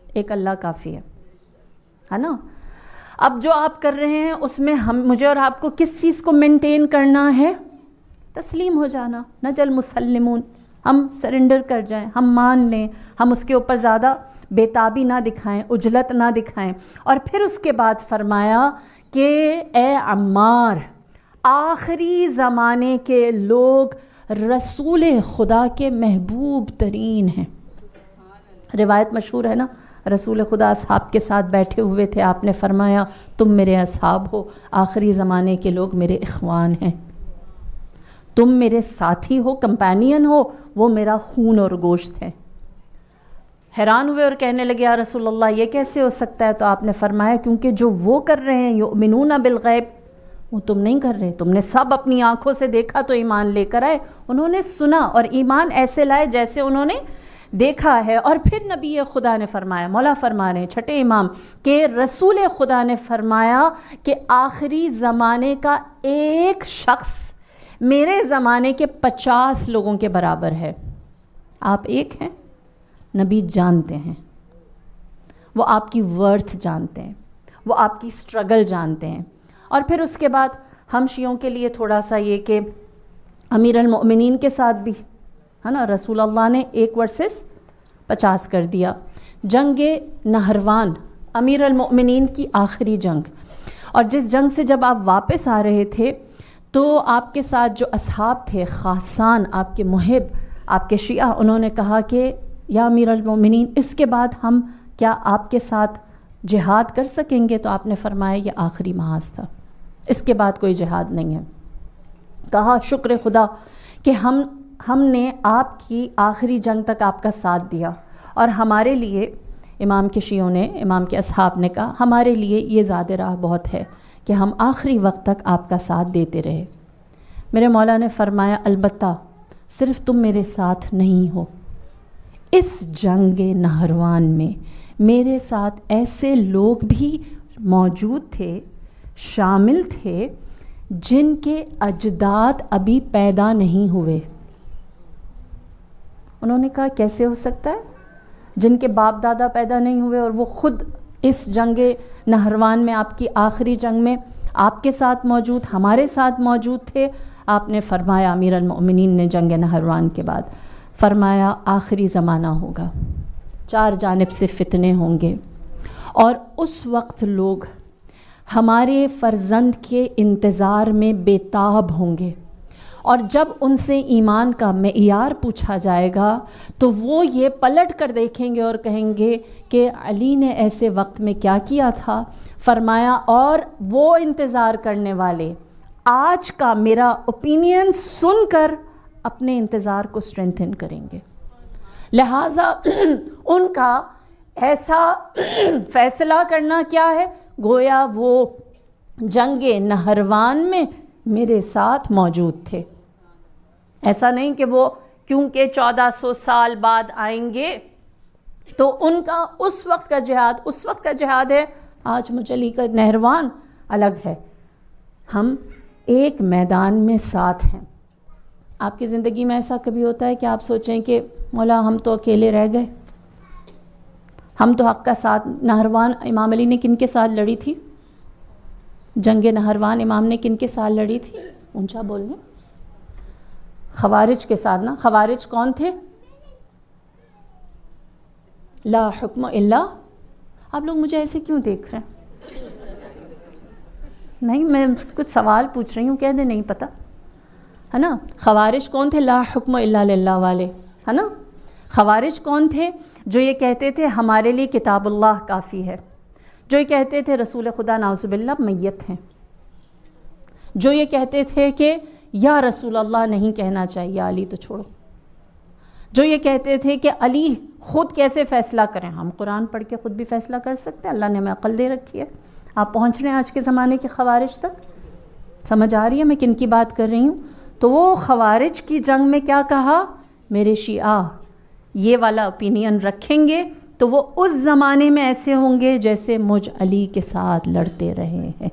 ایک اللہ کافی ہے نا. اب جو آپ کر رہے ہیں اس میں مجھے اور آپ کو کس چیز کو مینٹین کرنا ہے؟ تسلیم ہو جانا. نجل مسلمون، ہم سرنڈر کر جائیں، ہم مان لیں، ہم اس کے اوپر زیادہ بےتابی نہ دکھائیں، عجلت نہ دکھائیں. اور پھر اس کے بعد فرمایا کہ اے عمار، آخری زمانے کے لوگ رسول خدا کے محبوب ترین ہیں. روایت مشہور ہے نا، رسول خدا اصحاب کے ساتھ بیٹھے ہوئے تھے، آپ نے فرمایا تم میرے اصحاب ہو، آخری زمانے کے لوگ میرے اخوان ہیں، تم میرے ساتھی ہو، کمپینین ہو، وہ میرا خون اور گوشت ہے. حیران ہوئے اور کہنے لگے یا رسول اللہ یہ کیسے ہو سکتا ہے؟ تو آپ نے فرمایا کیونکہ جو وہ کر رہے ہیں یؤمنون بالغیب، وہ تم نہیں کر رہے. تم نے سب اپنی آنکھوں سے دیکھا تو ایمان لے کر آئے، انہوں نے سنا اور ایمان ایسے لائے جیسے انہوں نے دیکھا ہے. اور پھر نبی خدا نے فرمایا، مولا فرما رہے ہیں چھٹے امام، کہ رسول خدا نے فرمایا کہ آخری زمانے کا ایک شخص میرے زمانے کے 50 لوگوں کے برابر ہے. آپ ایک ہیں، نبی جانتے ہیں، وہ آپ کی ورتھ جانتے ہیں، وہ آپ کی سٹرگل جانتے ہیں. اور پھر اس کے بعد ہم شیعوں کے لیے تھوڑا سا یہ کہ امیر المؤمنین کے ساتھ بھی ہے نا، رسول اللہ نے 1 ورسز 50 کر دیا. جنگ نہروان امیر المؤمنین کی آخری جنگ، اور جس جنگ سے جب آپ واپس آ رہے تھے تو آپ کے ساتھ جو اصحاب تھے، خاصان آپ کے محب، آپ کے شیعہ، انہوں نے کہا کہ یا امیر المؤمنین اس کے بعد ہم کیا آپ کے ساتھ جہاد کر سکیں گے؟ تو آپ نے فرمایا یہ آخری محاذ تھا، اس کے بعد کوئی جہاد نہیں ہے. کہا شکر خدا کہ ہم نے آپ کی آخری جنگ تک آپ کا ساتھ دیا، اور ہمارے لیے امام کے شیعوں نے، امام کے اصحاب نے کہا ہمارے لیے یہ زیادہ راہ بہت ہے کہ ہم آخری وقت تک آپ کا ساتھ دیتے رہے. میرے مولا نے فرمایا البتہ صرف تم میرے ساتھ نہیں ہو، اس جنگ نہروان میں میرے ساتھ ایسے لوگ بھی موجود تھے، شامل تھے، جن کے اجداد ابھی پیدا نہیں ہوئے. انہوں نے کہا کیسے ہو سکتا ہے جن کے باپ دادا پیدا نہیں ہوئے اور وہ خود اس جنگ نہروان میں، آپ کی آخری جنگ میں آپ کے ساتھ موجود، ہمارے ساتھ موجود تھے. آپ نے فرمایا امیر المؤمنین نے جنگ نہروان کے بعد فرمایا آخری زمانہ ہوگا، 4 جانب سے فتنے ہوں گے، اور اس وقت لوگ ہمارے فرزند کے انتظار میں بےتاب ہوں گے، اور جب ان سے ایمان کا معیار پوچھا جائے گا تو وہ یہ پلٹ کر دیکھیں گے اور کہیں گے کہ علی نے ایسے وقت میں کیا کیا تھا. فرمایا اور وہ انتظار کرنے والے آج کا میرا اوپینین سن کر اپنے انتظار کو اسٹرینتھن کریں گے. لہٰذا ان کا ایسا فیصلہ کرنا کیا ہے، گویا وہ جنگ نہروان میں میرے ساتھ موجود تھے. ایسا نہیں کہ وہ کیونکہ 1400 سال بعد آئیں گے تو ان کا اس وقت کا جہاد اس وقت کا جہاد ہے. آج مجلی کا نہروان الگ ہے، ہم ایک میدان میں ساتھ ہیں. آپ کی زندگی میں ایسا کبھی ہوتا ہے کہ آپ سوچیں کہ مولا ہم تو اکیلے رہ گئے، ہم تو حق کا ساتھ. نہروان امام علی نے کن کے ساتھ لڑی تھی؟ جنگ نہروان امام نے کن کے ساتھ لڑی تھی؟ اونچا بول لیں. خوارج کے ساتھ نا. خوارج کون تھے؟ لا حکم الا. آپ لوگ مجھے ایسے کیوں دیکھ رہے ہیں؟ نہیں، میں کچھ سوال پوچھ رہی ہوں، کہہ دیں نہیں پتہ ہے نا. خوارج کون تھے؟ لا حکم الا للہ والے ہے نا. خوارج کون تھے؟ جو یہ کہتے تھے ہمارے لیے کتاب اللہ کافی ہے. جو یہ کہتے تھے رسول خدا نعوذ باللہ میت ہیں، جو یہ کہتے تھے کہ یا رسول اللہ نہیں کہنا چاہیے، علی تو چھوڑو، جو یہ کہتے تھے کہ علی خود کیسے فیصلہ کریں، ہم قرآن پڑھ کے خود بھی فیصلہ کر سکتے ہیں، اللہ نے ہمیں عقل دے رکھی ہے۔ آپ پہنچ رہے ہیں آج کے زمانے کے خوارج تک، سمجھ آ رہی ہے میں کن کی بات کر رہی ہوں؟ تو وہ خوارج کی جنگ میں کیا کہا، میرے شیعہ یہ والا اوپینین رکھیں گے تو وہ اس زمانے میں ایسے ہوں گے جیسے مجھ علی کے ساتھ لڑتے رہے ہیں۔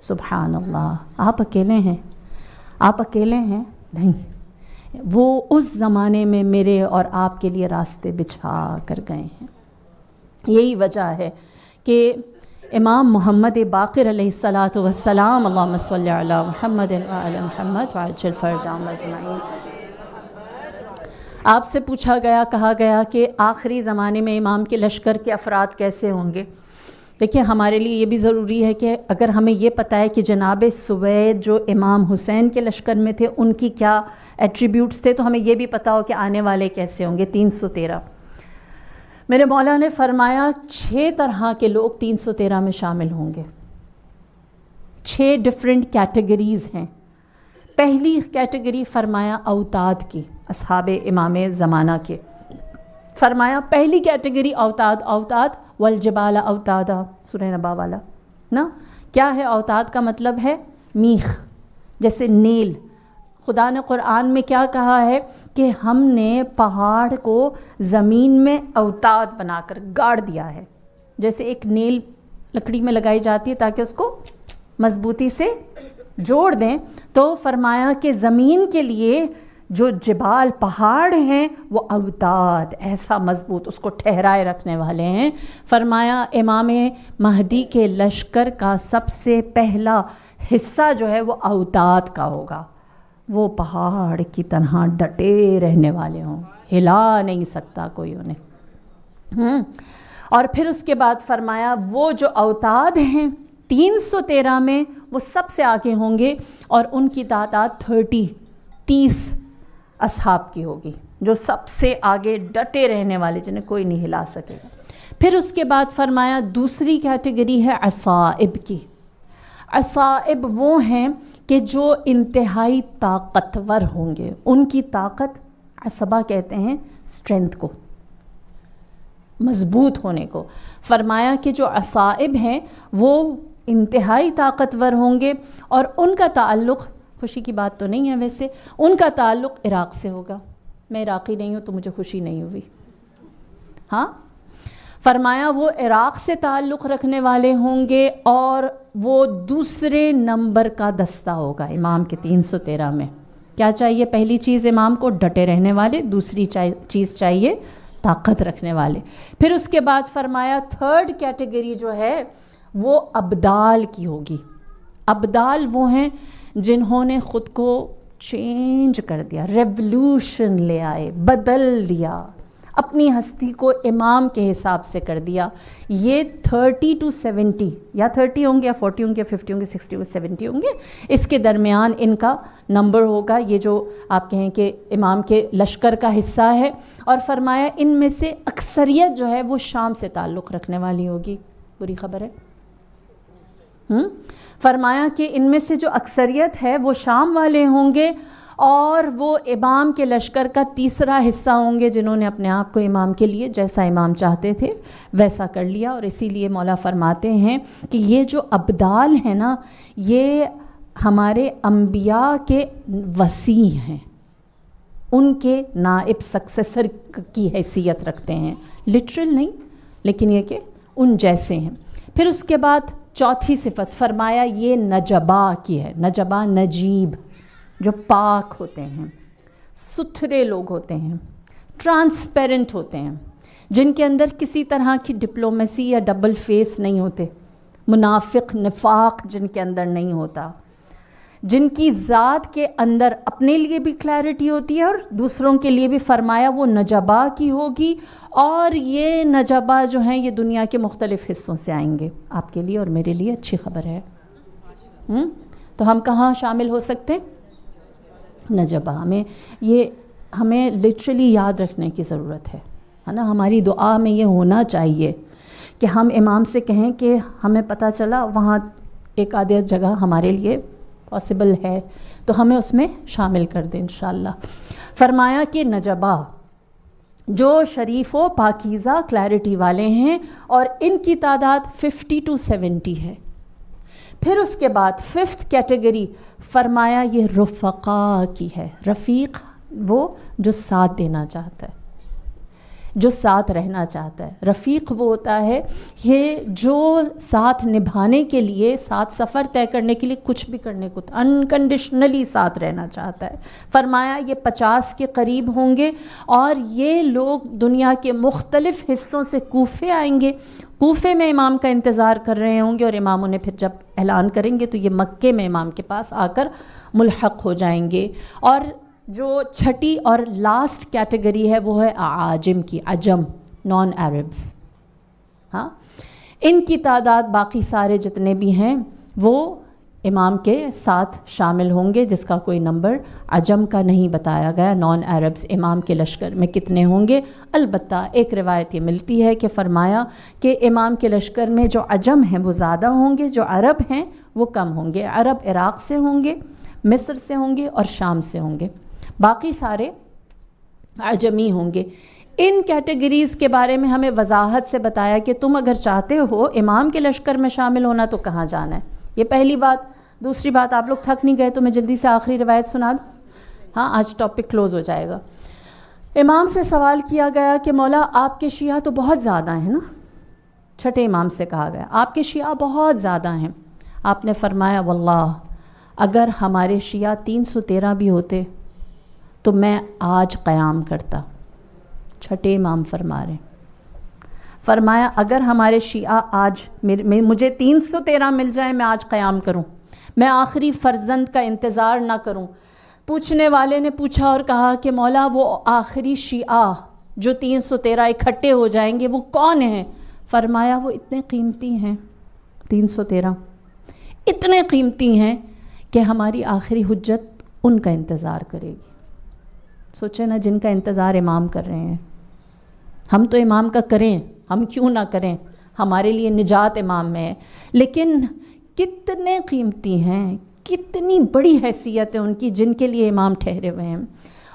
سبحان اللہ، آپ اکیلے ہیں، آپ اکیلے ہیں نہیں، وہ اس زمانے میں میرے اور آپ کے لیے راستے بچھا کر گئے ہیں۔ یہی وجہ ہے کہ امام محمد باقر علیہ الصلاۃ والسلام، اللہم صلی علی محمد وعلی محمد وعجل فرجهم اجمعین، آپ سے پوچھا گیا، کہا گیا کہ آخری زمانے میں امام کے لشکر کے افراد کیسے ہوں گے؟ دیکھیں ہمارے لیے یہ بھی ضروری ہے کہ اگر ہمیں یہ پتہ ہے کہ جناب سوید جو امام حسین کے لشکر میں تھے ان کی کیا ایٹریبیوٹس تھے، تو ہمیں یہ بھی پتہ ہو کہ آنے والے کیسے ہوں گے۔ 313 میرے مولا نے فرمایا 6 طرح کے لوگ 313 میں شامل ہوں گے، 6 ڈفرینٹ کیٹیگریز ہیں۔ پہلی کیٹیگری فرمایا اوتاد کی، اصحاب امام زمانہ کے، فرمایا پہلی کیٹیگری اوتاد، اوتاد والجبال اوتادا، سورہ نبا والا نا، کیا ہے اوتاد کا مطلب ہے میخ، جیسے نیل۔ خدا نے قرآن میں کیا کہا ہے کہ ہم نے پہاڑ کو زمین میں اوتاد بنا کر گاڑ دیا ہے، جیسے ایک نیل لکڑی میں لگائی جاتی ہے تاکہ اس کو مضبوطی سے جوڑ دیں، تو فرمایا کہ زمین کے لیے جو جبال پہاڑ ہیں وہ اوتاد، ایسا مضبوط اس کو ٹھہرائے رکھنے والے ہیں۔ فرمایا امام مہدی کے لشکر کا سب سے پہلا حصہ جو ہے وہ اوتاد کا ہوگا، وہ پہاڑ کی طرح ڈٹے رہنے والے ہوں، ہلا نہیں سکتا کوئی انہیں۔ اور پھر اس کے بعد فرمایا وہ جو اوتاد ہیں 313 میں وہ سب سے آگے ہوں گے، اور ان کی تعداد 30 اصحاب کی ہوگی، جو سب سے آگے ڈٹے رہنے والے، جنہیں کوئی نہیں ہلا سکے گا۔ پھر اس کے بعد فرمایا دوسری کیٹیگری ہے عصائب کی۔ عصائب وہ ہیں کہ جو انتہائی طاقتور ہوں گے، ان کی طاقت، عصبہ کہتے ہیں اسٹرینتھ کو، مضبوط ہونے کو۔ فرمایا کہ جو عصائب ہیں وہ انتہائی طاقتور ہوں گے، اور ان کا تعلق، خوشی کی بات تو نہیں ہے ویسے، ان کا تعلق عراق سے ہوگا۔ میں عراقی نہیں ہوں تو مجھے خوشی نہیں ہوئی، ہاں۔ فرمایا وہ عراق سے تعلق رکھنے والے ہوں گے، اور وہ دوسرے نمبر کا دستہ ہوگا امام کے 313 میں۔ کیا چاہیے؟ پہلی چیز امام کو ڈٹے رہنے والے، دوسری چیز چاہیے طاقت رکھنے والے۔ پھر اس کے بعد فرمایا تھرڈ کیٹیگری جو ہے وہ ابدال کی ہوگی۔ ابدال وہ ہیں جنہوں نے خود کو چینج کر دیا، ریولوشن لے آئے، بدل دیا، اپنی ہستی کو امام کے حساب سے کر دیا۔ یہ 30 to 70، یا 30 ہوں گے یا 40 ہوں گے، 50 ہوں گے، 60 ہوں گے، 70 ہوں گے، اس کے درمیان ان کا نمبر ہوگا، یہ جو آپ کہیں کہ امام کے لشکر کا حصہ ہے۔ اور فرمایا ان میں سے اکثریت جو ہے وہ شام سے تعلق رکھنے والی ہوگی۔ بری خبر ہے۔ فرمایا کہ ان میں سے جو اکثریت ہے وہ شام والے ہوں گے، اور وہ امام کے لشکر کا تیسرا حصہ ہوں گے جنہوں نے اپنے آپ کو امام کے لیے جیسا امام چاہتے تھے ویسا کر لیا۔ اور اسی لیے مولا فرماتے ہیں کہ یہ جو ابدال ہیں نا، یہ ہمارے انبیاء کے وصی ہیں، ان کے نائب سکسیسر کی حیثیت رکھتے ہیں، لٹرل نہیں لیکن یہ کہ ان جیسے ہیں۔ پھر اس کے بعد چوتھی صفت فرمایا یہ نجبا کی ہے۔ نجبا نجیب، جو پاک ہوتے ہیں، ستھرے لوگ ہوتے ہیں، ٹرانسپیرنٹ ہوتے ہیں، جن کے اندر کسی طرح کی ڈپلومیسی یا ڈبل فیس نہیں ہوتے، منافق نفاق جن کے اندر نہیں ہوتا، جن کی ذات کے اندر اپنے لیے بھی کلیئرٹی ہوتی ہے اور دوسروں کے لیے بھی۔ فرمایا وہ نجبا کی ہوگی، اور یہ نجبا جو ہیں یہ دنیا کے مختلف حصوں سے آئیں گے۔ آپ کے لیے اور میرے لیے اچھی خبر ہے۔ تو ہم کہاں شامل ہو سکتے ہیں؟ نجبا۔ ہمیں لٹرلی یاد رکھنے کی ضرورت ہے نا، ہماری دعا میں یہ ہونا چاہیے کہ ہم امام سے کہیں کہ ہمیں پتہ چلا وہاں ایک آدھی جگہ ہمارے لیے پاسبل ہے تو ہمیں اس میں شامل کر دیں انشاءاللہ۔ فرمایا کہ نجبہ جو شریف و پاکیزہ کلیرٹی والے ہیں اور ان کی تعداد 50 to 70 ہے۔ پھر اس کے بعد 5th کیٹیگری فرمایا یہ رفقا کی ہے۔ رفیق وہ جو ساتھ دینا چاہتا ہے، جو ساتھ رہنا چاہتا ہے۔ رفیق وہ ہوتا ہے یہ جو ساتھ نبھانے کے لیے، ساتھ سفر طے کرنے کے لیے کچھ بھی کرنے کو انکنڈیشنلی ساتھ رہنا چاہتا ہے۔ فرمایا یہ 50 کے قریب ہوں گے اور یہ لوگ دنیا کے مختلف حصوں سے کوفے آئیں گے، کوفے میں امام کا انتظار کر رہے ہوں گے، اور امام انہیں پھر جب اعلان کریں گے تو یہ مکے میں امام کے پاس آ کر ملحق ہو جائیں گے۔ اور جو چھٹی اور لاسٹ کیٹیگری ہے وہ ہے اعاجم کی، عجم، نان عربس۔ ہاں، ان کی تعداد باقی سارے جتنے بھی ہیں وہ امام کے ساتھ شامل ہوں گے، جس کا کوئی نمبر عجم کا نہیں بتایا گیا۔ نان عربس امام کے لشکر میں کتنے ہوں گے؟ البتہ ایک روایت یہ ملتی ہے کہ فرمایا کہ امام کے لشکر میں جو عجم ہیں وہ زیادہ ہوں گے، جو عرب ہیں وہ کم ہوں گے۔ عرب عراق سے ہوں گے، مصر سے ہوں گے اور شام سے ہوں گے، باقی سارے عجمی ہوں گے۔ ان کیٹیگریز کے بارے میں ہمیں وضاحت سے بتایا کہ تم اگر چاہتے ہو امام کے لشکر میں شامل ہونا تو کہاں جانا ہے، یہ پہلی بات۔ دوسری بات، آپ لوگ تھک نہیں گئے تو میں جلدی سے آخری روایت سنا دوں؟ ہاں، آج ٹاپک کلوز ہو جائے گا۔ امام سے سوال کیا گیا کہ مولا آپ کے شیعہ تو بہت زیادہ ہیں نا، چھٹے امام سے کہا گیا آپ کے شیعہ بہت زیادہ ہیں۔ آپ نے فرمایا واللہ اگر ہمارے شیعہ 313 بھی ہوتے تو میں آج قیام کرتا۔ چھٹے امام فرما رہے ہیں، فرمایا اگر ہمارے شیعہ آج مجھے 313 مل جائیں میں آج قیام کروں، میں آخری فرزند کا انتظار نہ کروں۔ پوچھنے والے نے پوچھا اور کہا کہ مولا وہ آخری شیعہ جو 313 اکٹھے ہو جائیں گے وہ کون ہیں؟ فرمایا وہ اتنے قیمتی ہیں، 313 اتنے قیمتی ہیں کہ ہماری آخری حجت ان کا انتظار کرے گی۔ سوچیں نا، جن کا انتظار امام کر رہے ہیں، ہم تو امام کا کریں، ہم کیوں نہ کریں، ہمارے لیے نجات امام میں ہے، لیکن کتنے قیمتی ہیں، کتنی بڑی حیثیت ہے ان کی جن کے لیے امام ٹھہرے ہوئے ہیں۔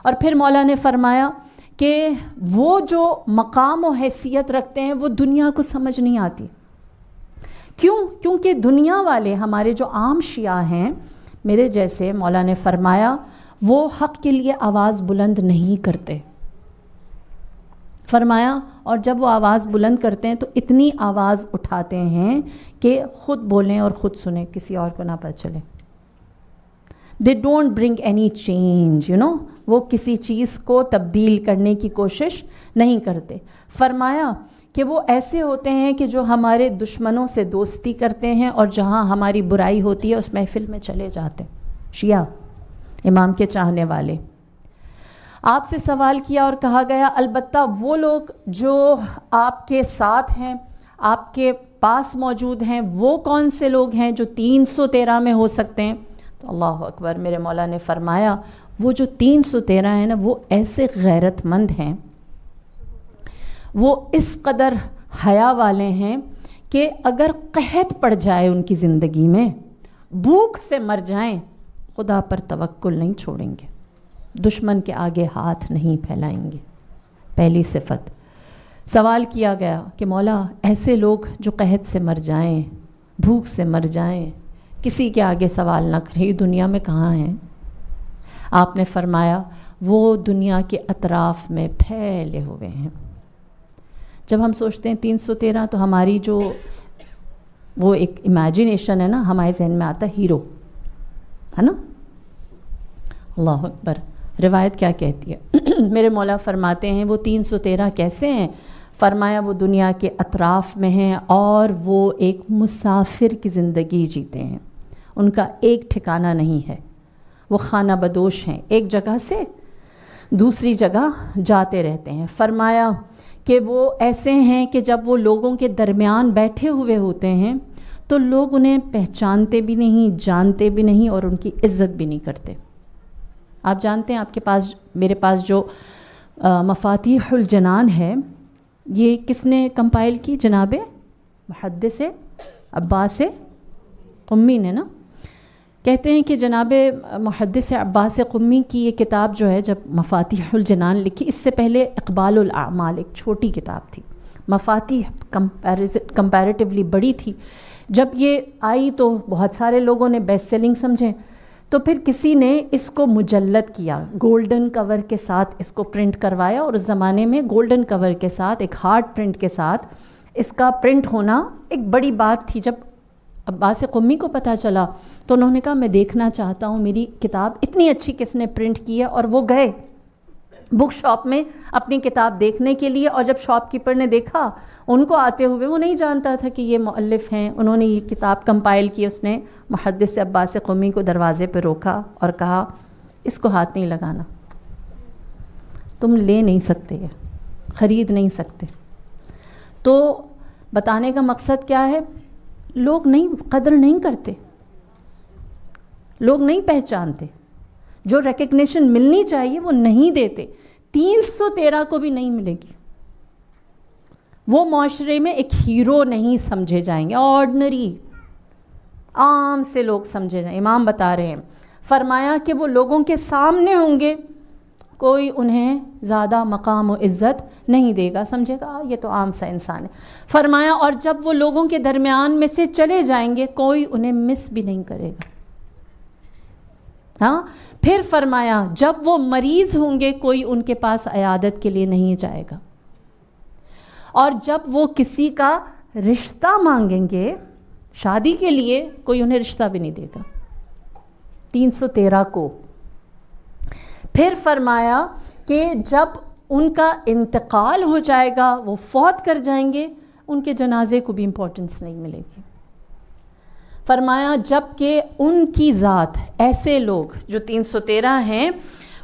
اور پھر مولا نے فرمایا کہ وہ جو مقام و حیثیت رکھتے ہیں وہ دنیا کو سمجھ نہیں آتی۔ کیوں؟ کیونکہ دنیا والے ہمارے جو عام شیعہ ہیں میرے جیسے، مولا نے فرمایا وہ حق کے لیے آواز بلند نہیں کرتے۔ فرمایا اور جب وہ آواز بلند کرتے ہیں تو اتنی آواز اٹھاتے ہیں کہ خود بولیں اور خود سنیں، کسی اور کو نہ پتہ چلے۔ they don't bring any change, وہ کسی چیز کو تبدیل کرنے کی کوشش نہیں کرتے۔ فرمایا کہ وہ ایسے ہوتے ہیں کہ جو ہمارے دشمنوں سے دوستی کرتے ہیں اور جہاں ہماری برائی ہوتی ہے اس محفل میں چلے جاتے ہیں۔ شیعہ امام کے چاہنے والے۔ آپ سے سوال کیا اور کہا گیا البتہ وہ لوگ جو آپ کے ساتھ ہیں، آپ کے پاس موجود ہیں، وہ کون سے لوگ ہیں جو 313 میں ہو سکتے ہیں؟ تو اللہ اکبر، میرے مولا نے فرمایا وہ جو 313 ہیں نا وہ ایسے غیرت مند ہیں، وہ اس قدر حیا والے ہیں کہ اگر قحط پڑ جائے ان کی زندگی میں، بھوک سے مر جائیں، خدا پر توکل نہیں چھوڑیں گے، دشمن کے آگے ہاتھ نہیں پھیلائیں گے۔ پہلی صفت۔ سوال کیا گیا کہ مولا ایسے لوگ جو قحط سے مر جائیں، بھوک سے مر جائیں، کسی کے آگے سوال نہ کریں، یہ دنیا میں کہاں ہیں؟ آپ نے فرمایا وہ دنیا کے اطراف میں پھیلے ہوئے ہیں۔ جب ہم سوچتے ہیں 313 تو ہماری جو وہ ایک امیجنیشن ہے نا، ہمارے ذہن میں آتا ہے ہیرو، ہے نا؟ اللہ اکبر۔ روایت کیا کہتی ہے؟ میرے مولا فرماتے ہیں وہ 313 کیسے ہیں؟ فرمایا وہ دنیا کے اطراف میں ہیں اور وہ ایک مسافر کی زندگی جیتے ہیں، ان کا ایک ٹھکانہ نہیں ہے، وہ خانہ بدوش ہیں، ایک جگہ سے دوسری جگہ جاتے رہتے ہیں۔ فرمایا کہ وہ ایسے ہیں کہ جب وہ لوگوں کے درمیان بیٹھے ہوئے ہوتے ہیں تو لوگ انہیں پہچانتے بھی نہیں، جانتے بھی نہیں اور ان کی عزت بھی نہیں کرتے۔ آپ جانتے ہیں آپ کے پاس، میرے پاس جو مفاتیح الجنان ہے، یہ کس نے کمپائل کی؟ جناب محدث عباس قمی نے نا، کہتے ہیں کہ جناب محدث عباس قمی کی یہ کتاب جو ہے، جب مفاتیح الجنان لکھی، اس سے پہلے اقبال الاعمال ایک چھوٹی کتاب تھی، مفاتیح کمپیریٹیولی بڑی تھی. جب یہ آئی تو بہت سارے لوگوں نے بیسٹ سیلنگ سمجھیں، تو پھر کسی نے اس کو مجلد کیا، گولڈن کور کے ساتھ اس کو پرنٹ کروایا. اور اس زمانے میں گولڈن کور کے ساتھ ایک ہارڈ پرنٹ کے ساتھ اس کا پرنٹ ہونا ایک بڑی بات تھی. جب عباس قمی کو پتہ چلا تو انہوں نے کہا میں دیکھنا چاہتا ہوں میری کتاب اتنی اچھی کس نے پرنٹ کی ہے. اور وہ گئے بک شاپ میں اپنی کتاب دیکھنے کے لیے، اور جب شاپ کیپر نے دیکھا ان کو آتے ہوئے، وہ نہیں جانتا تھا کہ یہ مؤلف ہیں، انہوں نے یہ کتاب کمپائل کی. اس نے محدث عباس قمی کو دروازے پہ روکا اور کہا اس کو ہاتھ نہیں لگانا، تم لے نہیں سکتے، خرید نہیں سکتے. تو بتانے کا مقصد کیا ہے؟ لوگ قدر نہیں کرتے، لوگ نہیں پہچانتے، جو ریکگنیشن ملنی چاہیے وہ نہیں دیتے. 313 کو بھی نہیں ملے گی. وہ معاشرے میں ایک ہیرو نہیں سمجھے جائیں گے، آرڈنری عام سے لوگ سمجھے جائیں. امام بتا رہے ہیں، فرمایا کہ وہ لوگوں کے سامنے ہوں گے، کوئی انہیں زیادہ مقام و عزت نہیں دے گا، سمجھے گا یہ تو عام سا انسان ہے. فرمایا اور جب وہ لوگوں کے درمیان میں سے چلے جائیں گے، کوئی انہیں مس بھی نہیں کرے گا. ہاں، پھر فرمایا جب وہ مریض ہوں گے، کوئی ان کے پاس عیادت کے لیے نہیں جائے گا. اور جب وہ کسی کا رشتہ مانگیں گے شادی کے لیے، کوئی انہیں رشتہ بھی نہیں دے گا. 313 کو. پھر فرمایا کہ جب ان کا انتقال ہو جائے گا، وہ فوت کر جائیں گے، ان کے جنازے کو بھی امپورٹنس نہیں ملے گی. فرمایا جب کہ ان کی ذات، ایسے لوگ جو 313 ہیں،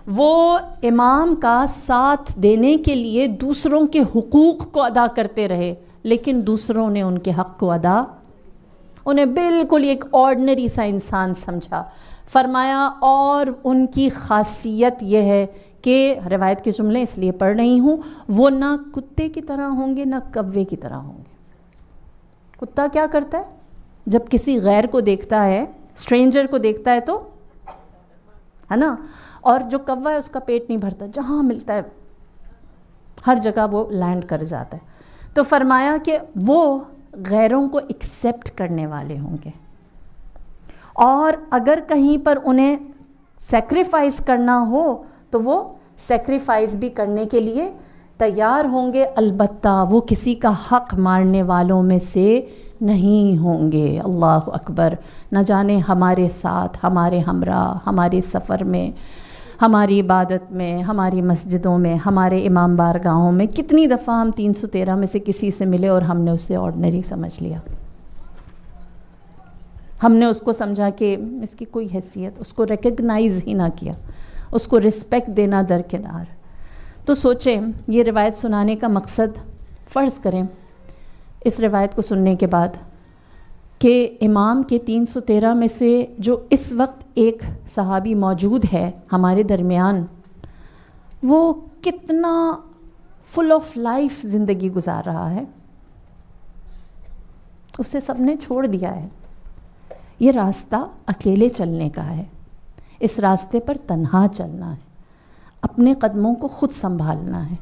وہ امام کا ساتھ دینے کے لیے دوسروں کے حقوق کو ادا کرتے رہے، لیکن دوسروں نے ان کے حق کو انہیں بالکل ایک آرڈنری سا انسان سمجھا. فرمایا اور ان کی خاصیت یہ ہے کہ روایت کے جملے اس لیے پڑھ رہی ہوں، وہ نہ کتے کی طرح ہوں گے نہ کوے کی طرح ہوں گے. کتا کیا کرتا ہے؟ جب کسی غیر کو دیکھتا ہے، اسٹرینجر کو دیکھتا ہے تو ہے نا، اور جو کوا ہے اس کا پیٹ نہیں بھرتا، جہاں ملتا ہے ہر جگہ وہ لینڈ کر جاتا ہے. تو فرمایا کہ وہ غیروں کو ایکسیپٹ کرنے والے ہوں گے، اور اگر کہیں پر انہیں سیکریفائز کرنا ہو تو وہ سیکریفائز بھی کرنے کے لیے تیار ہوں گے. البتہ وہ کسی کا حق مارنے والوں میں سے نہیں ہوں گے. اللہ اکبر. نہ جانے ہمارے ساتھ، ہمارے ہمراہ، ہمارے سفر میں، ہماری عبادت میں، ہماری مسجدوں میں، ہمارے امام بارگاہوں میں کتنی دفعہ ہم 313 میں سے کسی سے ملے اور ہم نے اسے آرڈنری سمجھ لیا. ہم نے اس کو سمجھا کہ اس کی کوئی حیثیت، اس کو ریکگنائز ہی نہ کیا، اس کو رسپیکٹ دینا درکنار. تو سوچیں یہ روایت سنانے کا مقصد، فرض کریں اس روایت کو سننے کے بعد کہ امام کے 313 میں سے جو اس وقت ایک صحابی موجود ہے ہمارے درمیان، وہ کتنا فل آف لائف زندگی گزار رہا ہے. اسے سب نے چھوڑ دیا ہے. یہ راستہ اکیلے چلنے کا ہے، اس راستے پر تنہا چلنا ہے، اپنے قدموں کو خود سنبھالنا ہے،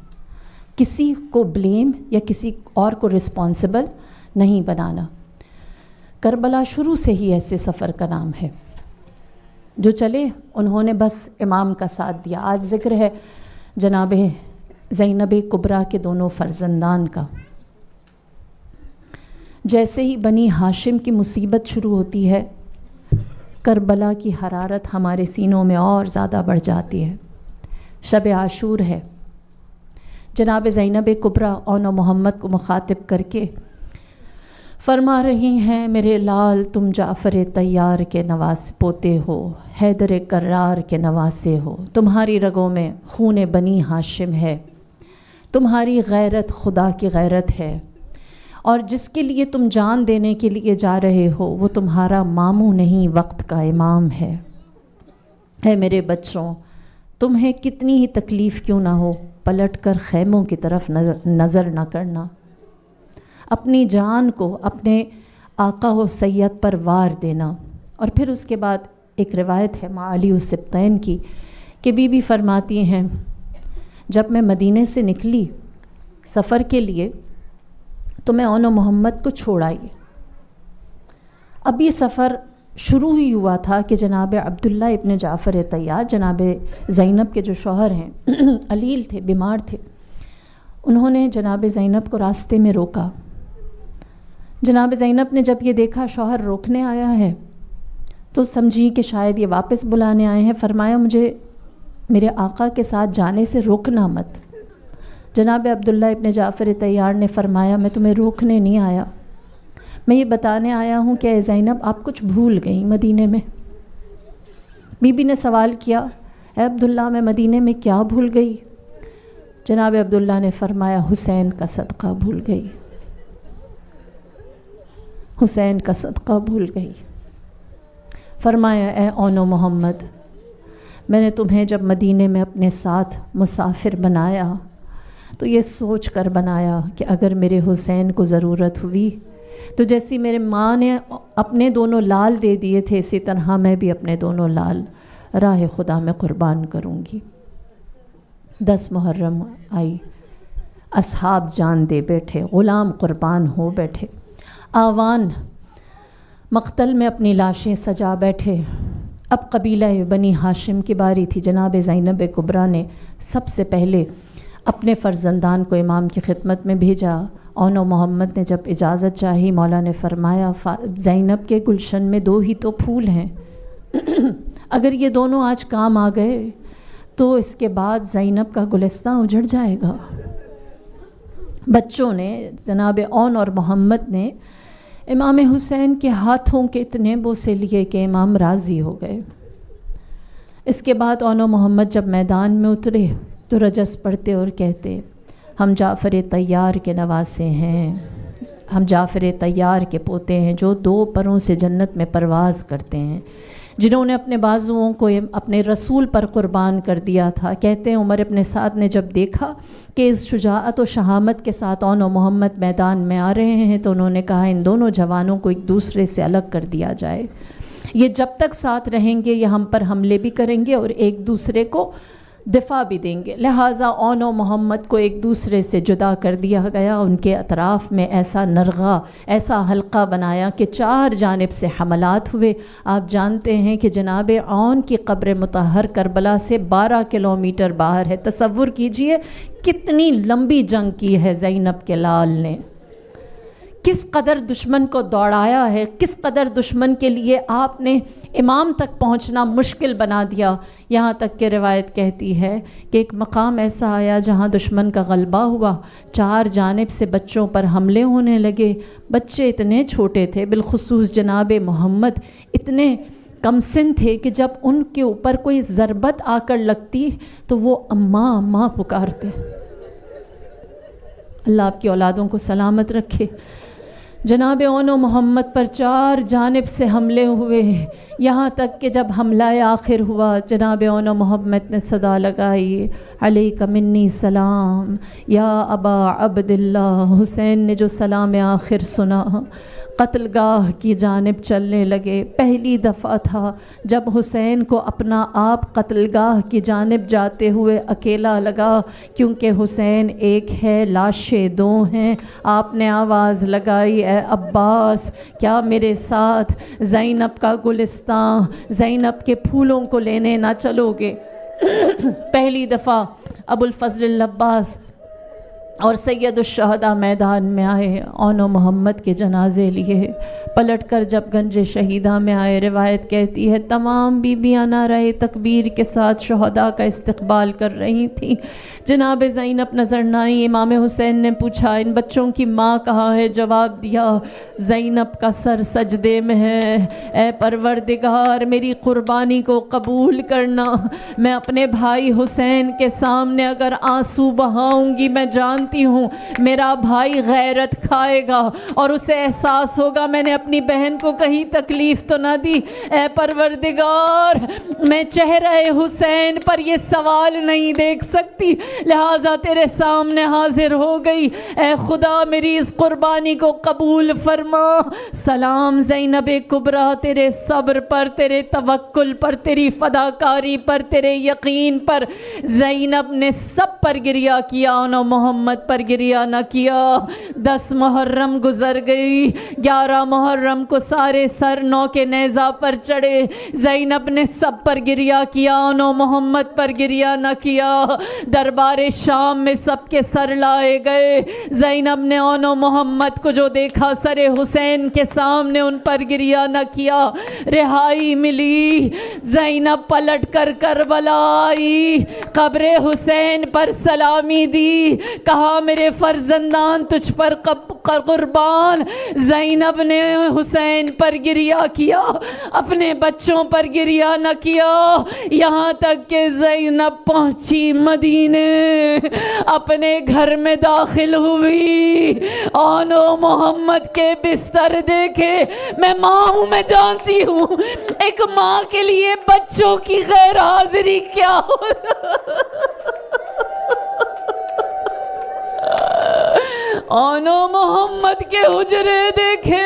کسی کو بلیم یا کسی اور کو رسپانسبل نہیں بنانا. کربلا شروع سے ہی ایسے سفر کا نام ہے. جو چلے انہوں نے بس امام کا ساتھ دیا. آج ذکر ہے جناب زینب کبریٰ کے دونوں فرزندان کا. جیسے ہی بنی ہاشم کی مصیبت شروع ہوتی ہے، کربلا کی حرارت ہمارے سینوں میں اور زیادہ بڑھ جاتی ہے. شب عاشور ہے. جناب زینب کبریٰ اون محمد کو مخاطب کر کے فرما رہی ہیں، میرے لال تم جعفر طیار کے نواز پوتے ہو، حیدر کرار کے نواسے ہو، تمہاری رگوں میں خون بنی ہاشم ہے، تمہاری غیرت خدا کی غیرت ہے، اور جس کے لیے تم جان دینے کے لیے جا رہے ہو وہ تمہارا ماموں نہیں، وقت کا امام ہے. اے میرے بچوں، تمہیں کتنی ہی تکلیف کیوں نہ ہو، پلٹ کر خیموں کی طرف نظر نہ کرنا. اپنی جان کو اپنے آقا و سید پر وار دینا۔ اور پھر اس کے بعد ایک روایت ہے معالی السبطین کی کہ بی بی فرماتی ہیں جب میں مدینے سے نکلی سفر کے لیے تو میں اون و محمد کو چھوڑ آئی۔ اب یہ سفر شروع ہی ہوا تھا کہ جناب عبداللہ ابن جعفر طیار، جناب زینب کے جو شوہر ہیں علیل تھے، بیمار تھے، انہوں نے جناب زینب کو راستے میں روکا۔ جناب زینب نے جب یہ دیکھا شوہر روکنے آیا ہے تو سمجھی کہ شاید یہ واپس بلانے آئے ہیں، فرمایا مجھے میرے آقا کے ساتھ جانے سے روکنا مت۔ جناب عبداللہ ابن جعفر طیار نے فرمایا میں تمہیں روکنے نہیں آیا، میں یہ بتانے آیا ہوں کہ اے زینب آپ کچھ بھول گئیں مدینے میں۔ بی بی نے سوال کیا اے عبداللہ میں مدینے میں کیا بھول گئی؟ جناب عبداللہ نے فرمایا حسین کا صدقہ بھول گئی، حسین کا صدقہ بھول گئی۔ فرمایا اے اون و محمد میں نے تمہیں جب مدینے میں اپنے ساتھ مسافر بنایا تو یہ سوچ کر بنایا کہ اگر میرے حسین کو ضرورت ہوئی تو جیسی میرے ماں نے اپنے دونوں لال دے دیے تھے اسی طرح میں بھی اپنے دونوں لال راہ خدا میں قربان کروں گی۔ 10 محرم آئی، اصحاب جان دے بیٹھے، غلام قربان ہو بیٹھے، آوان مقتل میں اپنی لاشیں سجا بیٹھے۔ اب قبیلہ بنی ہاشم کی باری تھی۔ جناب زینب کبریٰ نے سب سے پہلے اپنے فرزندان کو امام کی خدمت میں بھیجا۔ اون و محمد نے جب اجازت چاہی مولا نے فرمایا زینب کے گلشن میں 2 ہی تو پھول ہیں، اگر یہ دونوں آج کام آ گئے تو اس کے بعد زینب کا گلستان اجڑ جائے گا۔ بچوں نے جناب اون اور محمد نے امام حسین کے ہاتھوں کے اتنے بوسے لیے کہ امام راضی ہو گئے۔ اس کے بعد اون و محمد جب میدان میں اترے تو رجس پڑھتے اور کہتے ہم جعفر طیار کے نواسے ہیں، ہم جعفر طیار کے پوتے ہیں جو 2 پروں سے جنت میں پرواز کرتے ہیں، جنہوں نے اپنے بازوؤں کو اپنے رسول پر قربان کر دیا تھا۔ کہتے ہیں عمر ابن سعد نے جب دیکھا کہ اس شجاعت و شہامت کے ساتھ اون و محمد میدان میں آ رہے ہیں تو انہوں نے کہا ان دونوں جوانوں کو ایک دوسرے سے الگ کر دیا جائے، یہ جب تک ساتھ رہیں گے یہ ہم پر حملے بھی کریں گے اور ایک دوسرے کو دفاع بھی دیں گے، لہٰذا اون و محمد کو ایک دوسرے سے جدا کر دیا گیا۔ ان کے اطراف میں ایسا نرغہ، ایسا حلقہ بنایا کہ 4 جانب سے حملات ہوئے۔ آپ جانتے ہیں کہ جناب اون کی قبر مطہر کربلا سے 12 کلومیٹر باہر ہے۔ تصور کیجئے کتنی لمبی جنگ کی ہے زینب کے لال نے، کس قدر دشمن کو دوڑایا ہے، کس قدر دشمن کے لیے آپ نے امام تک پہنچنا مشکل بنا دیا۔ یہاں تک کہ روایت کہتی ہے کہ ایک مقام ایسا آیا جہاں دشمن کا غلبہ ہوا، 4 جانب سے بچوں پر حملے ہونے لگے۔ بچے اتنے چھوٹے تھے، بالخصوص جناب محمد اتنے کم سن تھے کہ جب ان کے اوپر کوئی ضربت آ کر لگتی تو وہ اماں اماں پکارتے۔ اللہ آپ کی اولادوں کو سلامت رکھے۔ جناب اون و محمد پر 4 جانب سے حملے ہوئے، یہاں تک کہ جب حملہ آخر ہوا جناب اون و محمد نے صدا لگائی علیک منی سلام یا ابا عبداللہ۔ حسین نے جو سلام آخر سنا قتل گاہ کی جانب چلنے لگے۔ پہلی دفعہ تھا جب حسین کو اپنا آپ قتل گاہ کی جانب جاتے ہوئے اکیلا لگا، کیونکہ حسین ایک ہے لاشیں 2 ہیں۔ آپ نے آواز لگائی اے عباس کیا میرے ساتھ زینب کا گلستان، زینب کے پھولوں کو لینے نہ چلو گے؟ پہلی دفعہ ابو الفضل العباس اور سید الشہداء میدان میں آئے، اون و محمد کے جنازے لیے۔ پلٹ کر جب گنج شہیدہ میں آئے، روایت کہتی ہے تمام بیویاں نعرہ تکبیر کے ساتھ شہداء کا استقبال کر رہی تھیں۔ جناب زینب نظر نہ آئی۔ امام حسین نے پوچھا ان بچوں کی ماں کہاں ہے؟ جواب دیا زینب کا سر سجدے میں ہے۔ اے پروردگار میری قربانی کو قبول کرنا، میں اپنے بھائی حسین کے سامنے اگر آنسو بہاؤں گی میں جانتی جانتی ہوں میرا بھائی غیرت کھائے گا اور اسے احساس ہوگا میں نے اپنی بہن کو کہیں تکلیف تو نہ دی، اے پروردگار میں چہرہ حسین پر یہ سوال نہیں دیکھ سکتی، لہٰذا تیرے سامنے حاضر ہو گئی، اے خدا میری اس قربانی کو قبول فرما۔ سلام زینب کبریٰ تیرے صبر پر، تیرے توکل پر، تیری فداکاری پر، تیرے یقین پر۔ زینب نے سب پر گریہ کیا، انہوں محمد پر گریہ نہ کیا۔ 10 محرم گزر گئی، 11 محرم کو سارے سر نو کے نیزہ پر چڑھے، زینب نے سب پر گریہ کیا، انہوں محمد پر گریہ نہ کیا۔ دربار شام میں سب کے سر لائے گئے، زینب نے انہوں محمد کو جو دیکھا سر حسین کے سامنے ان پر گریہ نہ کیا۔ رہائی ملی، زینب پلٹ کر کربلا آئی، قبر حسین پر سلامی دی، کہا میرے فرزندان تجھ پر قربان۔ زینب نے حسین پر گریہ کیا، اپنے بچوں پر گریہ نہ کیا، یہاں تک کہ زینب پہنچی مدینے، اپنے گھر میں داخل ہوئی، آنو محمد کے بستر دیکھے۔ میں ماں ہوں، میں جانتی ہوں ایک ماں کے لیے بچوں کی غیر حاضری کیا ہو۔ آنو محمد کے حجرے دیکھے،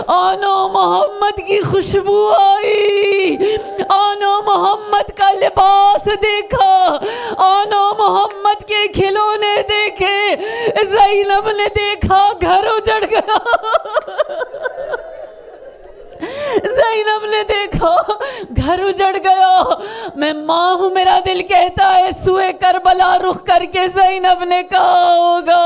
آنو محمد کی خوشبو آئی، آنو محمد کا لباس دیکھا، آنو محمد کے کھلونے دیکھے۔ زینب نے دیکھا گھر اجڑ گیا، زینب نے دیکھا گھر اجڑ گیا۔ میں ماں ہوں، میرا دل کہتا ہے سوئے کربلا رخ کر کے زینب نے کہا ہوگا،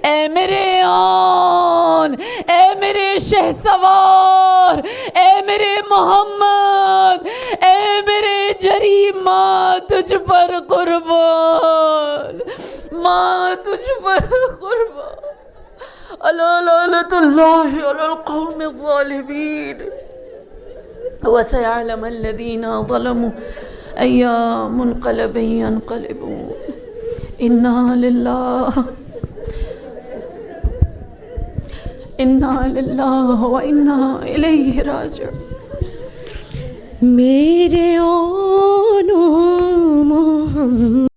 اے میرے آن، اے میرے شہسوار، اے میرے محمد، اے میرے جری ماں تجھ پر قربان، ماں تجھ پر قربان۔ الا لعنت اللہ علی القوم الظالمین وسيعلم الذين ظلموا أي منقلب ينقلبون إنا لله وإنا إليه راجعون۔ میرے